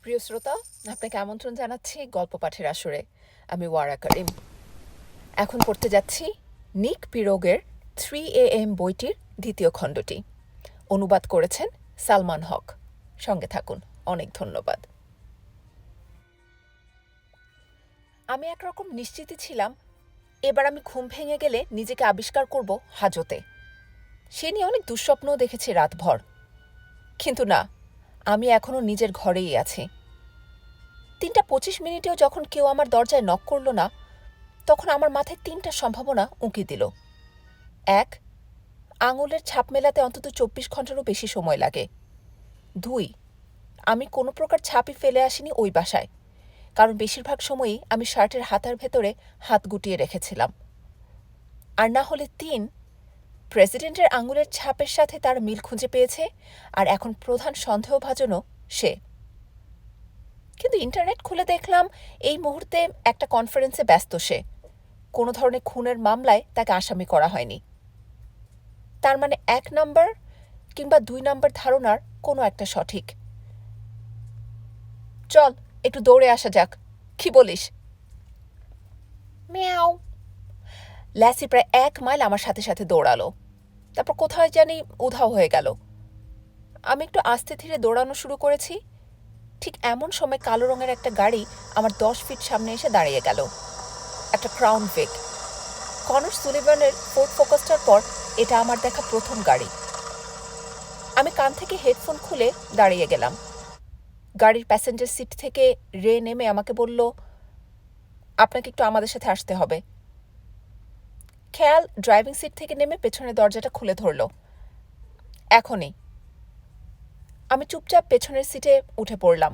প্রিয় শ্রোতা, আপনাকে আমন্ত্রণ জানাচ্ছি গল্প পাঠের আসরে। আমি ওয়ারা করিম। এখন পড়তে যাচ্ছি নিক পিরোগের 3 AM বইটির দ্বিতীয় খণ্ডটি। অনুবাদ করেছেন সালমান হক। সঙ্গে থাকুন। অনেক ধন্যবাদ। আমি একরকম নিশ্চিতই ছিলাম এবার আমি ঘুম ভেঙে গেলে নিজেকে আবিষ্কার করব হাজতে। সে নিয়ে অনেক দুঃস্বপ্নও দেখেছি রাতভর। কিন্তু না, আমি এখনো নিজের ঘরেই আছি। 3:25 যখন কেউ আমার দরজায় নক করল না, তখন আমার মাথায় 3টা সম্ভাবনা উঁকি দিল। 1, আঙুলের ছাপ মেলাতে অন্তত 24 ঘন্টারও বেশি সময় লাগে। 2, আমি কোনো প্রকার ছাপই ফেলে আসিনি ওই বাসায়, কারণ বেশিরভাগ সময়ই আমি শার্টের হাতার ভেতরে হাত গুটিয়ে রেখেছিলাম। আর না হলে 3, প্রেসিডেন্টের আঙুলের ছাপের সাথে তার মিল খুঁজে পেয়েছে, আর এখন প্রধান সন্দেহভাজনও সে। কিন্তু ইন্টারনেট খুলে দেখলাম এই মুহূর্তে একটা কনফারেন্সে ব্যস্ত সে। কোনো ধরনের খুনের মামলায় তাকে আসামি করা হয়নি। তার মানে 1 নম্বর কিংবা 2 নম্বর ধারণার কোনো একটা সঠিক। চল একটু দৌড়ে আসা যাক, কি বলিস? মিয়াও। ল্যাসি প্রায় 1 মাইল আমার সাথে সাথে দৌড়ালো, তারপর কোথায় জানি উধাও হয়ে গেল। আমি একটু আস্তে ধীরে দৌড়ানো শুরু করেছি। ঠিক এমন সময় কালো রঙের একটা গাড়ি আমার 10 ফিট সামনে এসে দাঁড়িয়ে গেল। একটা ক্রাউন ভিক। কনর সুলিভানের ফোর্ড ফোকাসটার পর এটা আমার দেখা প্রথম গাড়ি। আমি কান থেকে হেডফোন খুলে দাঁড়িয়ে গেলাম। গাড়ির প্যাসেঞ্জার সিট থেকে রে নেমে আমাকে বলল, আপনাকে একটু আমাদের সাথে আসতে হবে। খেয়াল ড্রাইভিং সিট থেকে নেমে পেছনের দরজাটা খুলে ধরল। এখনই। আমি চুপচাপ পেছনের সিটে উঠে পড়লাম।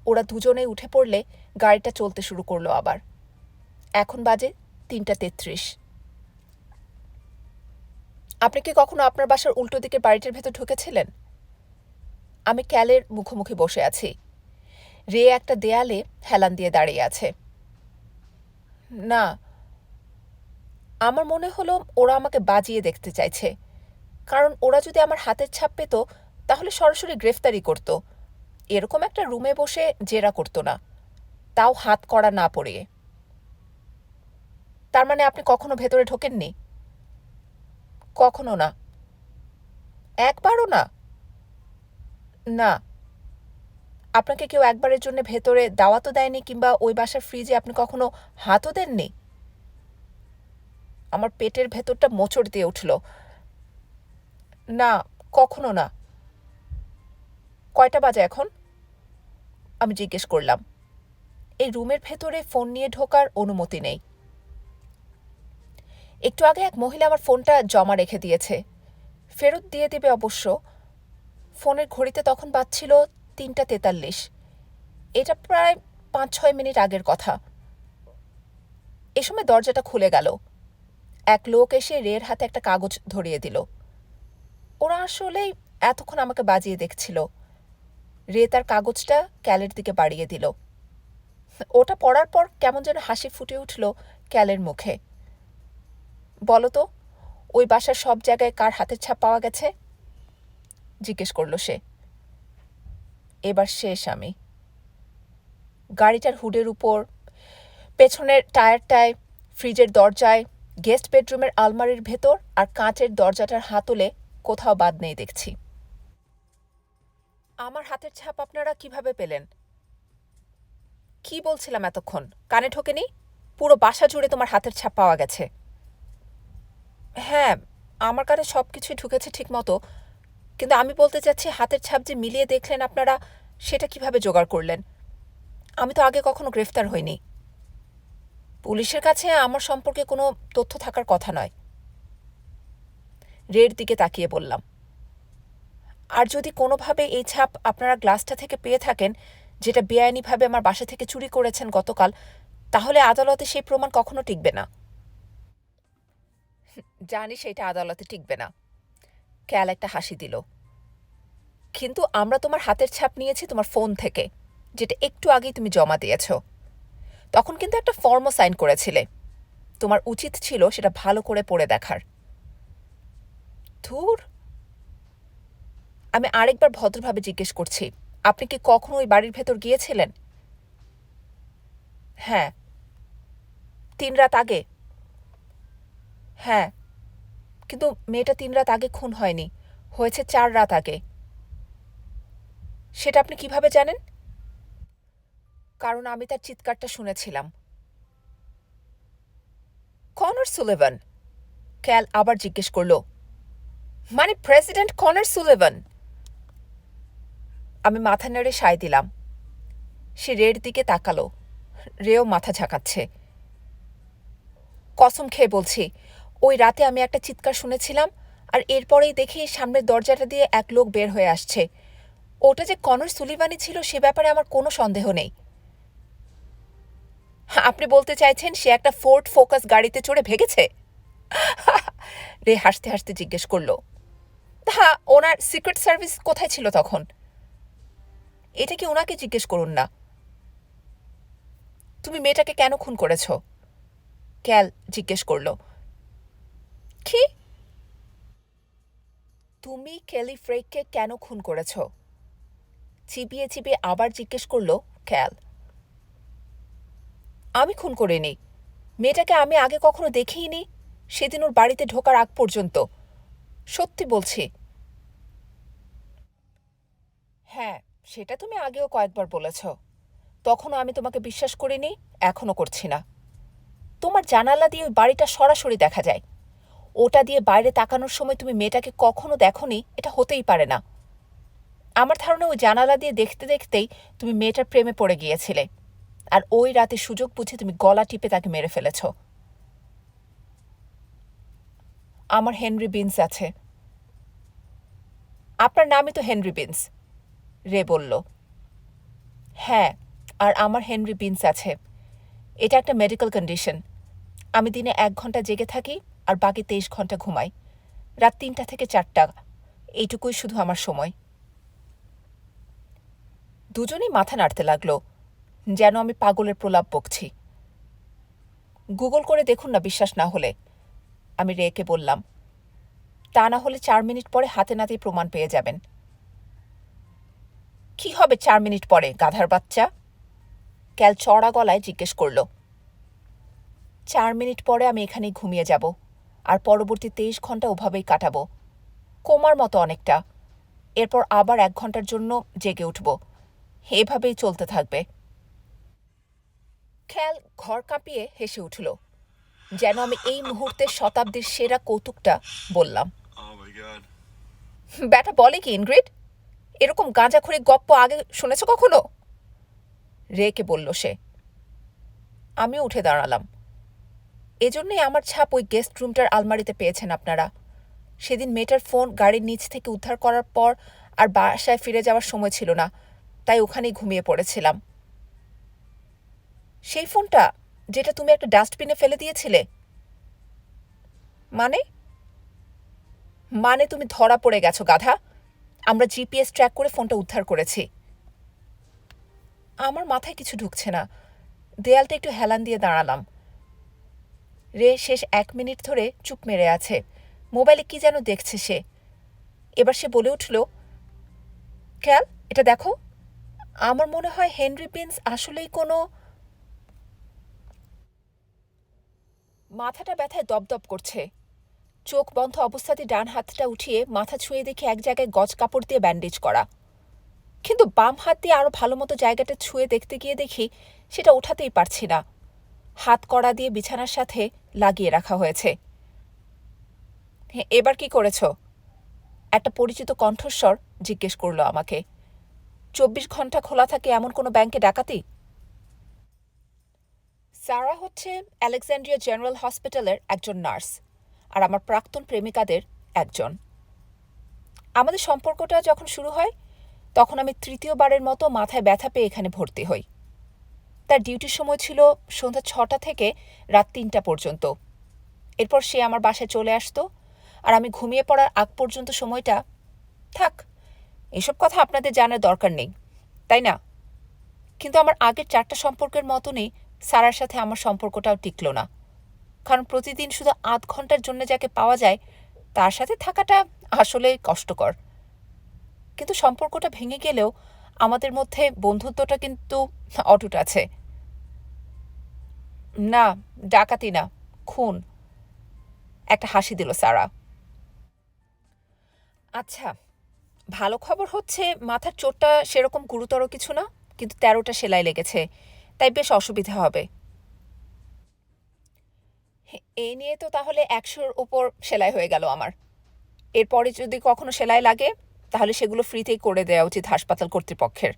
ওরা দুজনেই উঠে পড়লে গাড়িটা চলতে শুরু করলো আবার। এখন বাজে 3:33। আপনি কি কখনো আপনার বাসার উল্টো দিকের বাড়িটার ভেতর ঢুকেছিলেন? আমি ক্যালের মুখোমুখি বসে আছি। রে একটা দেয়ালে হেলান দিয়ে দাঁড়িয়ে আছে। না, আমার মনে হলো ওরা আমাকে বাজিয়ে দেখতে চাইছে, কারণ ওরা যদি আমার হাতের ছাপ পেত তাহলে সরাসরি গ্রেফতারি করত। এরকম একটা রুমে বসে জেরা করতো না, তাও হাত কড়া না পড়িয়ে। তার মানে আপনি কখনো ভেতরে ঢোকেননি? কখনো না। একবারও না? না। আপনাকে কেউ একবারের জন্য ভেতরে দাওয়াতও দেয়নি, কিংবা ওই বাসার ফ্রিজে আপনি কখনো হাতও দেননি? আমার পেটের ভেতরটা মোচড় দিয়ে উঠল। না, কখনো না। কয়টা বাজে এখন? আমি জিজ্ঞেস করলাম। এই রুমের ভেতরে ফোন নিয়ে ঢোকার অনুমতি নেই। একটু আগে এক মহিলা আমার ফোনটা জমা রেখে দিয়েছে, ফেরত দিয়ে দেবে অবশ্য। ফোনের ঘড়িতে তখন বাজছিল 3:43। এটা প্রায় 5-6 মিনিট আগের কথা। এ সময় দরজাটা খুলে গেল। এক লোক এসে রের হাতে একটা কাগজ ধরিয়ে দিল। ওরা আসলেই এতক্ষণ আমাকে বাজিয়ে দেখছিল। রে তার কাগজটা ক্যালের দিকে বাড়িয়ে দিল। ওটা পড়ার পর কেমন যেন হাসি ফুটে উঠল ক্যালের মুখে। বলো তো, ওই বাসার সব জায়গায় কার হাতের ছাপ পাওয়া গেছে? জিজ্ঞেস করল সে। এবার শেষ আমি। গাড়িটার হুডের উপর, পেছনের টায়ারটায়, ফ্রিজের দরজায়, গেস্ট বেডরুমের আলমারির ভেতর আর কাঁচের দরজাটার হাতলে কোথাও বাদ নেই দেখছি। আমার হাতের ছাপ আপনারা কিভাবে পেলেন? কি বলছিলাম এতক্ষণ, কানে ঢোকেনি? পুরো বাসা জুড়ে তোমার হাতের ছাপ পাওয়া গেছে। হ্যাঁ, আমার কানে সব কিছুই ঢুকেছে ঠিক মতো, কিন্তু আমি বলতে চাচ্ছি হাতের ছাপ যে মিলিয়ে দেখলেন আপনারা, সেটা কিভাবে জোগাড় করলেন? আমি তো আগে কখনো গ্রেফতার হইনি। পুলিশের কাছে আমার সম্পর্কে কোনো তথ্য থাকার কথা নয়। রের দিকে তাকিয়ে বললাম। আর যদি কোনোভাবে এই ছাপ আপনারা গ্লাসটা থেকে পেয়ে থাকেন, যেটা বেআইনিভাবে আমার বাসা থেকে চুরি করেছেন গতকাল, তাহলে আদালতে সেই প্রমাণ কখনো টিকবে না। জানি সেটা আদালতে টিকবে না। ক্যাল একটা হাসি দিল। কিন্তু আমরা তোমার হাতের ছাপ নিয়েছি তোমার ফোন থেকে, যেটা একটু আগেই তুমি জমা দিয়েছ। তখন কিন্তু একটা ফর্মও সাইন করেছিলে। তোমার উচিত ছিল সেটা ভালো করে পড়ে দেখার। ধুর। আমি আরেকবার ভদ্রভাবে জিজ্ঞেস করছি, আপনি কি কখনো ওই বাড়ির ভেতর গিয়েছিলেন? হ্যাঁ। 3 রাত আগে? হ্যাঁ। কিন্তু মেয়েটা 3 রাত আগে খুন হয়নি, হয়েছে 4 রাত আগে। সেটা আপনি কিভাবে জানেন? কারণ আমি তার চিৎকারটা শুনেছিলাম। Conor Sullivan? ক্যাল আবার জিজ্ঞেস করল। মানে প্রেসিডেন্ট কনর সুলিভান? আমি মাথা নেড়ে সায় দিলাম। সে রের দিকে তাকালো। রেও মাথা ঝাঁকাচ্ছে। কসম খেয়ে বলছি, ওই রাতে আমি একটা চিৎকার শুনেছিলাম, আর এরপরেই দেখি সামনের দরজাটা দিয়ে এক লোক বের হয়ে আসছে। ওটা যে কনর সুলিভানই ছিল সে ব্যাপারে আমার কোনো সন্দেহ নেই। আপনি বলতে চাইছেন সে একটা ফোর্ড ফোকাস গাড়িতে চড়ে ভেগেছে? রে হাসতে হাসতে জিজ্ঞেস করল। হ্যাঁ, ওনার সিক্রেট সার্ভিস কোথায় ছিল তখন? এটা কি ওনাকে জিজ্ঞেস করুন না। তুমি মেয়েটাকে কেন খুন করেছ? ক্যাল জিজ্ঞেস করল। কি? তুমি কেলি ফ্রেককে কেন খুন করেছ? চিবিয়ে চিবিয়ে আবার জিজ্ঞেস করল ক্যাল। আমি খুন করিনি। মেয়েটাকে আমি আগে কখনো দেখিনি, সেদিন ওর বাড়িতে ঢোকার আগ পর্যন্ত। সত্যি বলছি। হ্যাঁ, সেটা তুমি আগেও কয়েকবার বলেছ। তখনও আমি তোমাকে বিশ্বাস করিনি, এখনো করছি না। তোমার জানালা দিয়ে ওই বাড়িটা সরাসরি দেখা যায়। ওটা দিয়ে বাইরে তাকানোর সময় তুমি মেয়েটাকে কখনো দেখোনি, এটা হতেই পারে না। আমার ধারণা ওই জানালা দিয়ে দেখতে দেখতেই তুমি মেয়েটার প্রেমে পড়ে গিয়েছিলে, আর ওই রাতে সুযোগ বুঝে তুমি গলা টিপে তাকে মেরে ফেলেছ। আমার হেনরি বিনস আছে। আপনার নামই তো হেনরি বিনস, রে বলল। হ্যাঁ, আর আমার হেনরি বিনস আছে। এটা একটা মেডিকেল কন্ডিশন। আমি দিনে 1 ঘন্টা জেগে থাকি আর বাকি 23 ঘন্টা ঘুমাই। রাত 3টা থেকে 4টা, এইটুকুই শুধু আমার সময়। দুজনেই মাথা নাড়তে লাগলো, যেন আমি পাগলের প্রলাপ বকছি। গুগল করে দেখুন না বিশ্বাস না হলে, আমি রেকে বললাম। তা না হলে 4 মিনিট পরে হাতে নাতেই প্রমাণ পেয়ে যাবেন। কি হবে 4 মিনিট পরে, গাধার বাচ্চা? ক্যাল চড়া গলায় জিজ্ঞেস করল। 4 মিনিট পরে আমি এখানেই ঘুমিয়ে যাব, আর পরবর্তী 23 ঘন্টা ওভাবেই কাটাবো, কোমার মতো অনেকটা। এরপর আবার 1 ঘন্টার জন্য জেগে উঠব। এভাবেই চলতে থাকবে। ক্যাল ঘর কাঁপিয়ে হেসে উঠল, যেন আমি এই মুহূর্তে শতাব্দীর সেরা কৌতুকটা বললাম। ব্যাটা বলে কি ইনগ্রিড? এরকম গাঁজাখুরি গপ্প আগে শুনেছ কখনো? রেকে বলল সে। আমিও উঠে দাঁড়ালাম। এজন্যই আমার ছাপ ওই গেস্ট রুমটার আলমারিতে পেয়েছেন আপনারা। সেদিন মেয়েটার ফোন গাড়ির নিচ থেকে উদ্ধার করার পর আর বাসায় ফিরে যাওয়ার সময় ছিল না, তাই ওখানেই ঘুমিয়ে পড়েছিলাম। সেই ফোনটা যেটা তুমি একটা ডাস্টবিনে ফেলে দিয়েছিলে? মানে? মানে তুমি ধরা পড়ে গেছো, গাধা। আমরা জিপিএস ট্র্যাক করে ফোনটা উদ্ধার করেছি। আমার মাথায় কিছু ঢুকছে না। দেয়ালটা একটু হেলান দিয়ে দাঁড়ালাম। রে শেষ 1 মিনিট ধরে চুপ মেরে আছে। মোবাইলে কি যেন দেখছে সে। এবার সে বলে উঠল, ক্যাল, এটা দেখো। আমার মনে হয় হেনরি বিনস আসলেই কোনো। মাথাটা ব্যথায় দপদপ করছে। চোখ বন্ধ অবস্থাতে ডান হাতটা উঠিয়ে মাথা ছুঁয়ে দেখি এক জায়গায় গজ কাপড় দিয়ে ব্যান্ডেজ করা। কিন্তু বাম হাত দিয়ে আরও ভালো মতো জায়গাটা ছুঁয়ে দেখতে গিয়ে দেখি সেটা ওঠাতেই পারছি না। হাত কড়া দিয়ে বিছানার সাথে লাগিয়ে রাখা হয়েছে। এবার কি করেছ? একটা পরিচিত কণ্ঠস্বর জিজ্ঞেস করল আমাকে। 24 ঘন্টা খোলা থাকে এমন কোনো ব্যাংকে ডাকাতি? সারা হচ্ছে আলেকজান্ড্রিয়া জেনারেল হসপিটালের একজন নার্স, আর আমার প্রাক্তন প্রেমিকাদের একজন। আমাদের সম্পর্কটা যখন শুরু হয় তখন আমি 3য়বারের মতো মাথায় ব্যথা পেয়ে এখানে ভর্তি হই। তার ডিউটির সময় ছিল সন্ধ্যা 6টা থেকে রাত 3টা পর্যন্ত। এরপর সে আমার বাসায় চলে আসতো, আর আমি ঘুমিয়ে পড়ার আগ পর্যন্ত সময়টা। থাক, এসব কথা আপনাদের জানার দরকার নেই, তাই না? কিন্তু আমার আগের 4টা সম্পর্কের মতনই সারার সাথে আমার সম্পর্কটাও টিকল না। কারণ প্রতিদিন শুধু আধ ঘন্টার জন্য যাকে পাওয়া যায় তার সাথে থাকাটা আসলে কষ্টকর। কিন্তু সম্পর্কটা ভেঙে গেলেও আমাদের মধ্যে বন্ধুত্বটা কিন্তু অটুট আছে। না, ডাকাতি না, খুন। একটা হাসি দিল সারা। আচ্ছা, ভালো খবর হচ্ছে মাথার চোটটা সেরকম গুরুতর কিছু না, কিন্তু 13টা সেলাই লেগেছে, তাই বেশ অসুবিধা হবে। এই নিয়ে তো তাহলে 100-র উপর সেলাই হয়ে গেল আমার। এরপরে যদি কখনো সেলাই লাগে তাহলে সেগুলো ফ্রিতেই করে দেওয়া উচিত হাসপাতাল কর্তৃপক্ষের।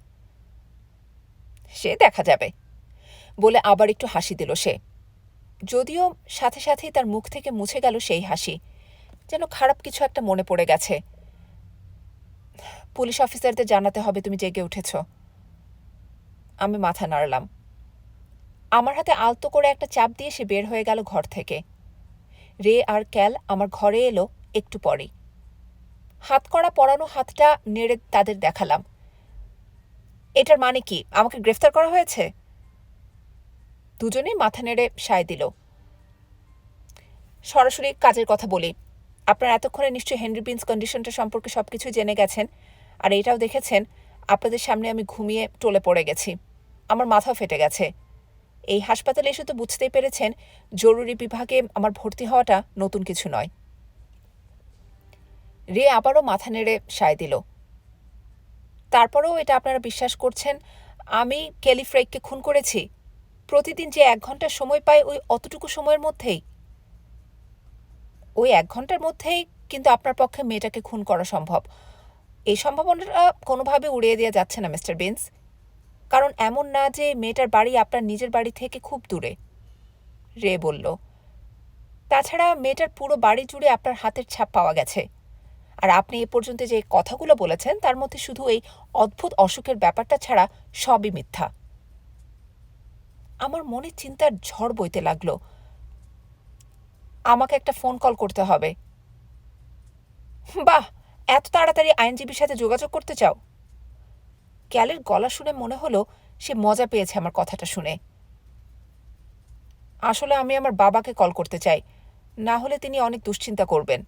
সে দেখা যাবে, বলে আবার একটু হাসি দিল সে। যদিও সাথে সাথেই তার মুখ থেকে মুছে গেল সেই হাসি, যেন খারাপ কিছু একটা মনে পড়ে গেছে। পুলিশ অফিসারদের জানাতে হবে তুমি জেগে উঠেছ। আমি মাথা নাড়লাম। আমার হাতে আলতো করে একটা চাপ দিয়ে সে বের হয়ে গেল ঘর থেকে। রে আর ক্যাল আমার ঘরে এলো একটু পরেই। হাতকড়া পরানো হাতটা নেড়ে তাদের দেখালাম। এটার মানে কি, আমাকে গ্রেফতার করা হয়েছে? দুজনেই মাথা নেড়ে সায় দিল। সরাসরি কাজের কথা বলি। আপনার এতক্ষণে নিশ্চয়ই হেনরি বিনস কন্ডিশনটা সম্পর্কে সবকিছু জেনে গেছেন, আর এটাও দেখেছেন আপনাদের সামনে আমি ঘুমিয়ে টলে পড়ে গেছি। আমার মাথাও ফেটে গেছে। এই হাসপাতালে এসে তো বুঝতেই পেরেছেন জরুরি বিভাগে আমার ভর্তি হওয়াটা নতুন কিছু নয়। রে আবারও মাথা নেড়ে সায় দিল। তারপরেও এটা আপনারা বিশ্বাস করছেন আমি কেলি ফ্রেগকে খুন করেছি? প্রতিদিন যে 1 ঘন্টা সময় পাই ওই অতটুকু সময়ের মধ্যেই? ওই 1 ঘন্টার মধ্যেই কিন্তু আপনার পক্ষে মেয়েটাকে খুন করা সম্ভব। এই সম্ভাবনাটা কোনোভাবে উড়িয়ে দেওয়া যাচ্ছে না মিস্টার বিন্স। কারণ এমন না যে মেয়েটার বাড়ি আপনার নিজের বাড়ি থেকে খুব দূরে। রে বলল, তাছাড়া মেয়েটার পুরো বাড়ি জুড়ে আপনার হাতের ছাপ পাওয়া গেছে। আর আপনি এ পর্যন্ত যে কথাগুলো বলেছেন তার মধ্যে শুধু এই অদ্ভুত অসুখের ব্যাপারটা ছাড়া সবই মিথ্যা। আমার মনে চিন্তার ঝড় বইতে লাগলো। আমাকে একটা ফোন কল করতে হবে। বাহ, এত তাড়াতাড়ি আইনজীবীর সাথে যোগাযোগ করতে চাও? ক্যালের গলা শুনে মনে হলো সে মজা পেয়েছে আমার কথাটা শুনে। আসলে আমি আমার বাবাকে কল করতে চাই, না হলে তিনি অনেক দুশ্চিন্তা করবেন।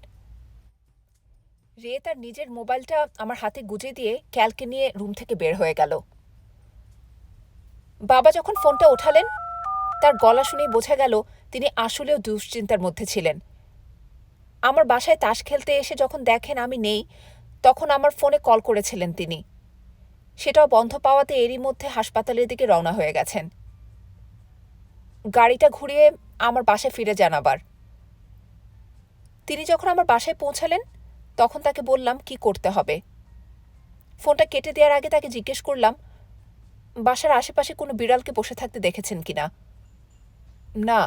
রে তার নিজের মোবাইলটা আমার হাতে গুজে দিয়ে ক্যালকে নিয়ে রুম থেকে বের হয়ে গেল। বাবা যখন ফোনটা ওঠালেন তার গলা শুনেই বোঝা গেল তিনি আসলেও দুশ্চিন্তার মধ্যে ছিলেন। আমার বাসায় তাস খেলতে এসে যখন দেখেন আমি নেই, তখন আমার ফোনে কল করেছিলেন তিনি। সেটাও বন্ধ পাওয়াতে এরই মধ্যে হাসপাতালের দিকে রওনা হয়ে গেছেন। গাড়িটা ঘুরিয়ে আমার বাসায় ফিরে যান আবার। তিনি যখন আমার বাসায় পৌঁছালেন তখন তাকে বললাম কি করতে হবে। ফোনটা কেটে দেওয়ার আগে তাকে জিজ্ঞেস করলাম বাসার আশেপাশে কোনো বিড়ালকে বসে থাকতে দেখেছেন কিনা। না,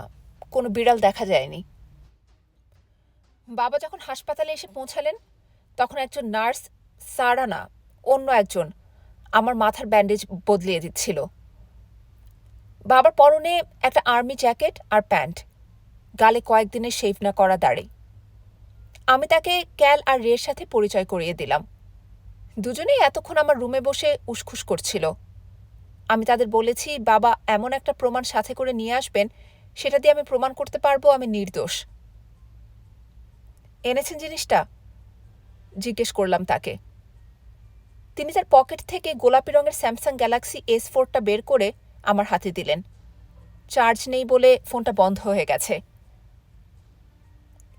কোনো বিড়াল দেখা যায়নি। বাবা যখন হাসপাতালে এসে পৌঁছালেন তখন একজন নার্স, সারা না অন্য একজন, আমার মাথার ব্যান্ডেজ বদলিয়ে দিচ্ছিল। বাবার পরনে একটা আর্মি জ্যাকেট আর প্যান্ট, গালে কয়েকদিনের শেভ না করা দাড়ি। আমি তাকে ক্যাল আর রের সাথে পরিচয় করিয়ে দিলাম। দুজনেই এতক্ষণ আমার রুমে বসে উসখুস করছিল। আমি তাদের বলেছি বাবা এমন একটা প্রমাণ সাথে করে নিয়ে আসবেন সেটা দিয়ে আমি প্রমাণ করতে পারবো আমি নির্দোষ। এনেছেন জিনিসটা? জিজ্ঞেস করলাম তাকে। তিনি তার পকেট থেকে গোলাপি রঙের স্যামসাং গ্যালাক্সি S4টা বের করে আমার হাতে দিলেন। চার্জ নেই বলে ফোনটা বন্ধ হয়ে গেছে।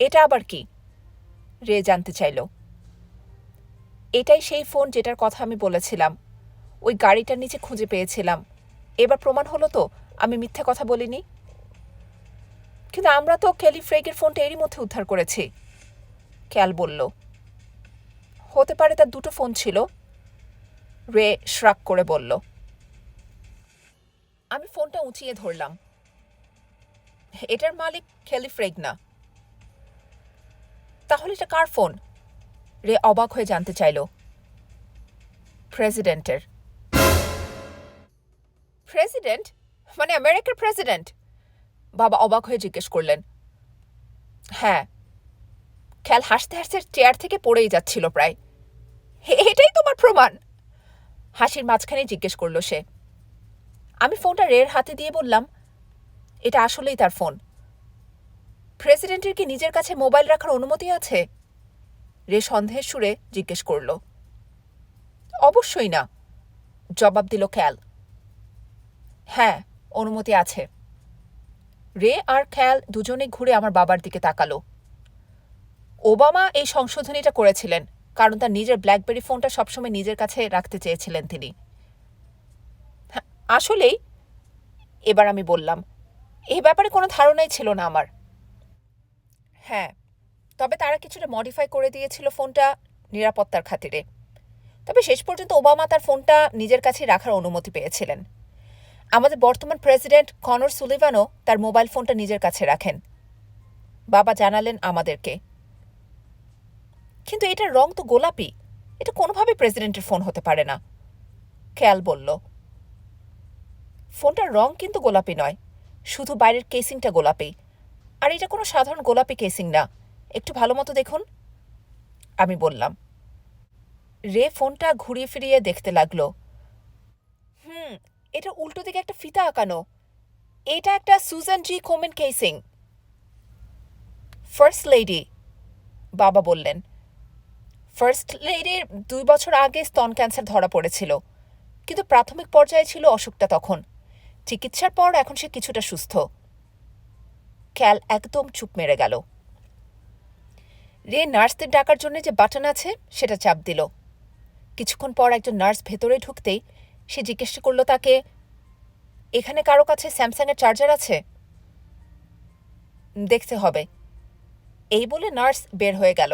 এটা আবার কি? রে জানতে চাইল। এটাই সেই ফোন যেটার কথা আমি বলেছিলাম, ওই গাড়িটার নিচে খুঁজে পেয়েছিলাম। এবার প্রমাণ হলো তো আমি মিথ্যা কথা বলিনি। কিন্তু আমরা তো কেলি ফ্রেগের ফোনটা এরই মধ্যে উদ্ধার করেছি, ক্যাল বলল। হতে পারে তার 2টো ফোন ছিল, রে শ্রাক করে বলল। আমি ফোনটা উঁচিয়ে ধরলাম। এটার মালিক কেলি ফ্রেগ না। তাহলে এটা কার ফোন? রে অবাক হয়ে জানতে চাইল। প্রেসিডেন্টের। প্রেসিডেন্ট? মানে আমেরিকার প্রেসিডেন্ট? বাবা অবাক হয়ে জিজ্ঞেস করলেন। হ্যাঁ। খেয়াল হাসতে হাসতে চেয়ার থেকে পড়েই যাচ্ছিল প্রায়। এটাই তোমার প্রমাণ? হাসির মাঝখানে জিজ্ঞেস করল সে। আমি ফোনটা রের হাতে দিয়ে বললাম, এটা আসলেই তার ফোন। প্রেসিডেন্টের কি নিজের কাছে মোবাইল রাখার অনুমতি আছে? রে সন্দেহের সুরে জিজ্ঞেস করল। অবশ্যই না। জবাব দিল ক্যাল। হ্যাঁ, অনুমতি আছে। রে আর ক্যাল দুজনেই ঘুরে আমার বাবার দিকে তাকালো। ওবামা এই সংশোধনীটা করেছিলেন কারণ তার নিজের ব্ল্যাকবেরি ফোনটা সবসময় নিজের কাছে রাখতে চেয়েছিলেন তিনি। আসলেই, এবার আমি বললাম, এই ব্যাপারে কোনো ধারণাই ছিল না আমার। হ্যাঁ, তবে তারা কিছুটা মডিফাই করে দিয়েছিল ফোনটা নিরাপত্তার খাতিরে। তবে শেষ পর্যন্ত ওবামা তার ফোনটা নিজের কাছে রাখার অনুমতি পেয়েছিলেন। আমাদের বর্তমান প্রেসিডেন্ট কনর সুলিভানও তার মোবাইল ফোনটা নিজের কাছে রাখেন। বাবা জানালেন আমাদেরকে। কিন্তু এটার রং তো গোলাপি, এটা কোনোভাবেই প্রেসিডেন্টের ফোন হতে পারে না, ক্যাল বলল। ফোনটার রং কিন্তু গোলাপি নয়, শুধু বাইরের কেসিংটা গোলাপি। আর এটা কোনো সাধারণ গোলাপি কেসিং না, একটু ভালো মতো দেখুন, আমি বললাম। রে ফোনটা ঘুরিয়ে ফিরিয়ে দেখতে লাগলো। এটা উল্টো দিকে একটা ফিতা আঁকানো। এটা একটা সুজান জি কোমেন কেসিং। ফার্স্ট লেডি, বাবা বললেন। ফার্স্ট লেডির 2 বছর আগে স্তন ক্যান্সার ধরা পড়েছিল, কিন্তু প্রাথমিক পর্যায়ে ছিল অসুখটা তখন। চিকিৎসার পর এখন সে কিছুটা সুস্থ। ক্যাল একদম চুপ মেরে গেল। রে নার্সদের ডাকার জন্য যে বাটন আছে সেটা চাপ দিল। কিছুক্ষণ পর একজন নার্স ভেতরে ঢুকতেই সে জিজ্ঞেস করল তাকে, এখানে কারো কাছে স্যামসাংয়ের চার্জার আছে? দেখতে হবে, এই বলে নার্স বের হয়ে গেল।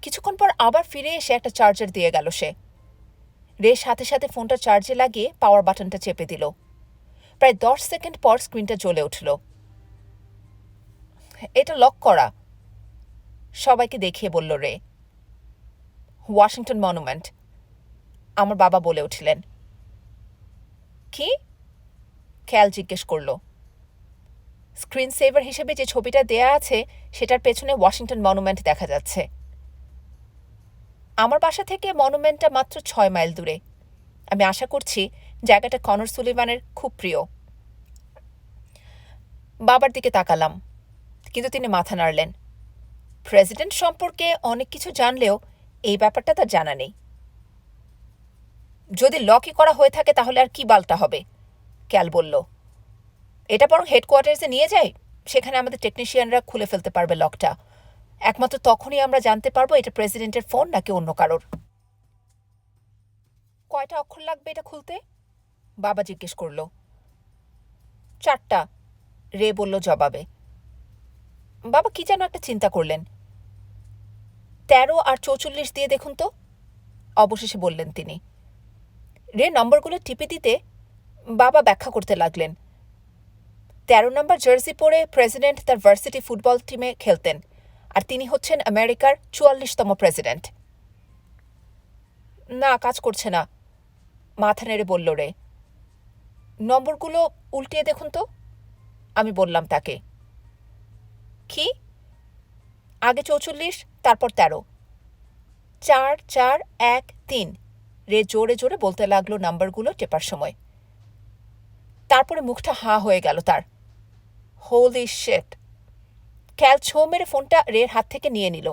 কিছুক্ষণ পর আবার ফিরে এসে একটা চার্জার দিয়ে গেল সে। রে সাথে সাথে ফোনটা চার্জে লাগিয়ে পাওয়ার বাটনটা চেপে দিল। প্রায় 10 সেকেন্ড পর স্ক্রিনটা জ্বলে উঠল। এটা লক করা, সবাইকে দেখিয়ে বলল রে। ওয়াশিংটন মনুমেন্ট, আমার বাবা বলে উঠলেন। কি? ক্যাল জিজ্ঞেস করল। স্ক্রিন সেভার হিসেবে যে ছবিটা দেয়া আছে সেটার পেছনে ওয়াশিংটন মনুমেন্ট দেখা যাচ্ছে। আমার বাসা থেকে মনুমেন্টটা মাত্র 6 মাইল দূরে। আমি আশা করছি জায়গাটা কনর সুলিভানের খুব প্রিয়। বাবার দিকে তাকালাম, কিন্তু তিনি মাথা নাড়লেন। প্রেসিডেন্ট সম্পর্কে অনেক কিছু জানলেও এই ব্যাপারটা তার জানা নেই। যদি লকই করা হয়ে থাকে তাহলে আর কি বালটা হবে, ক্যাল বলল। এটা বরং হেডকোয়ার্টার্সে নিয়ে যাই, সেখানে আমাদের টেকনিশিয়ানরা খুলে ফেলতে পারবে লকটা। একমাত্র তখনই আমরা জানতে পারবো এটা প্রেসিডেন্টের ফোন নাকি অন্য কারোর। কয়টা অক্ষর লাগবে এটা খুলতে? বাবা জিজ্ঞেস করল। 4টা, রে বলল জবাবে। বাবা কি যেন একটা চিন্তা করলেন। 13 আর 44 দিয়ে দেখুন তো, অবশেষে বললেন তিনি। রে নম্বরগুলো টিপে দিতে বাবা ব্যাখ্যা করতে লাগলেন। 13 নম্বর জার্সি পরে প্রেসিডেন্ট তার ভার্সিটি ফুটবল টিমে খেলতেন, আর তিনি হচ্ছেন আমেরিকার 44তম প্রেসিডেন্ট। না, কাজ করছে না, মাথা নেড়ে বলল রে। নম্বরগুলো উল্টিয়ে দেখুন তো, আমি বললাম তাকে। কি? আগে 44, তারপর 13। 4 4 1 3, রে জোরে জোরে বলতে লাগলো নাম্বারগুলো টেপার সময়। তারপরে মুখটা হাঁ হয়ে গেল তার। হোলি শিট! ক্যাল ছো মেরে ফোনটা রের হাত থেকে নিয়ে নিল।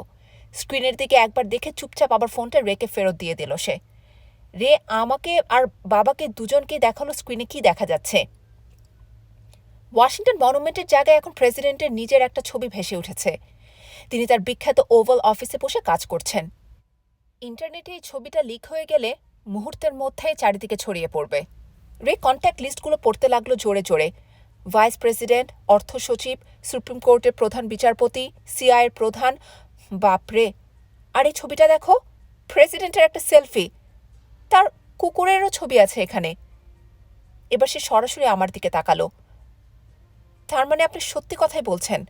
স্ক্রিনের দিকে একবার দেখে চুপচাপ আবার ফোনটা রেকে ফেরত দিয়ে দিল সে। রে আমাকে আর বাবাকে দুজনকে দেখালো স্ক্রিনে কি দেখা যাচ্ছে। ওয়াশিংটন মনুমেন্টের জায়গায় এখন প্রেসিডেন্টের নিজের একটা ছবি ভেসে উঠেছে। তিনি তার বিখ্যাত ওভাল অফিসে বসে কাজ করছেন। ইন্টারনেটে এই ছবিটা লিক হয়ে গেলে মুহূর্তের মধ্যেই চারিদিকে ছড়িয়ে পড়বে। রে কন্ট্যাক্ট লিস্টগুলো পড়তে লাগলো জোরে জোরে। ভাইস প্রেসিডেন্ট, অর্থ সচিব, সুপ্রিম কোর্টের প্রধান বিচারপতি, সিআইয়ের প্রধান। বাপরে! আর এই ছবিটা দেখো, প্রেসিডেন্টের একটা সেলফি, তার কুকুরেরও ছবি আছে এখানে। এবার সে সরাসরি আমার দিকে তাকালো। তার মানে আপনি সত্যি কথাই বলছেন?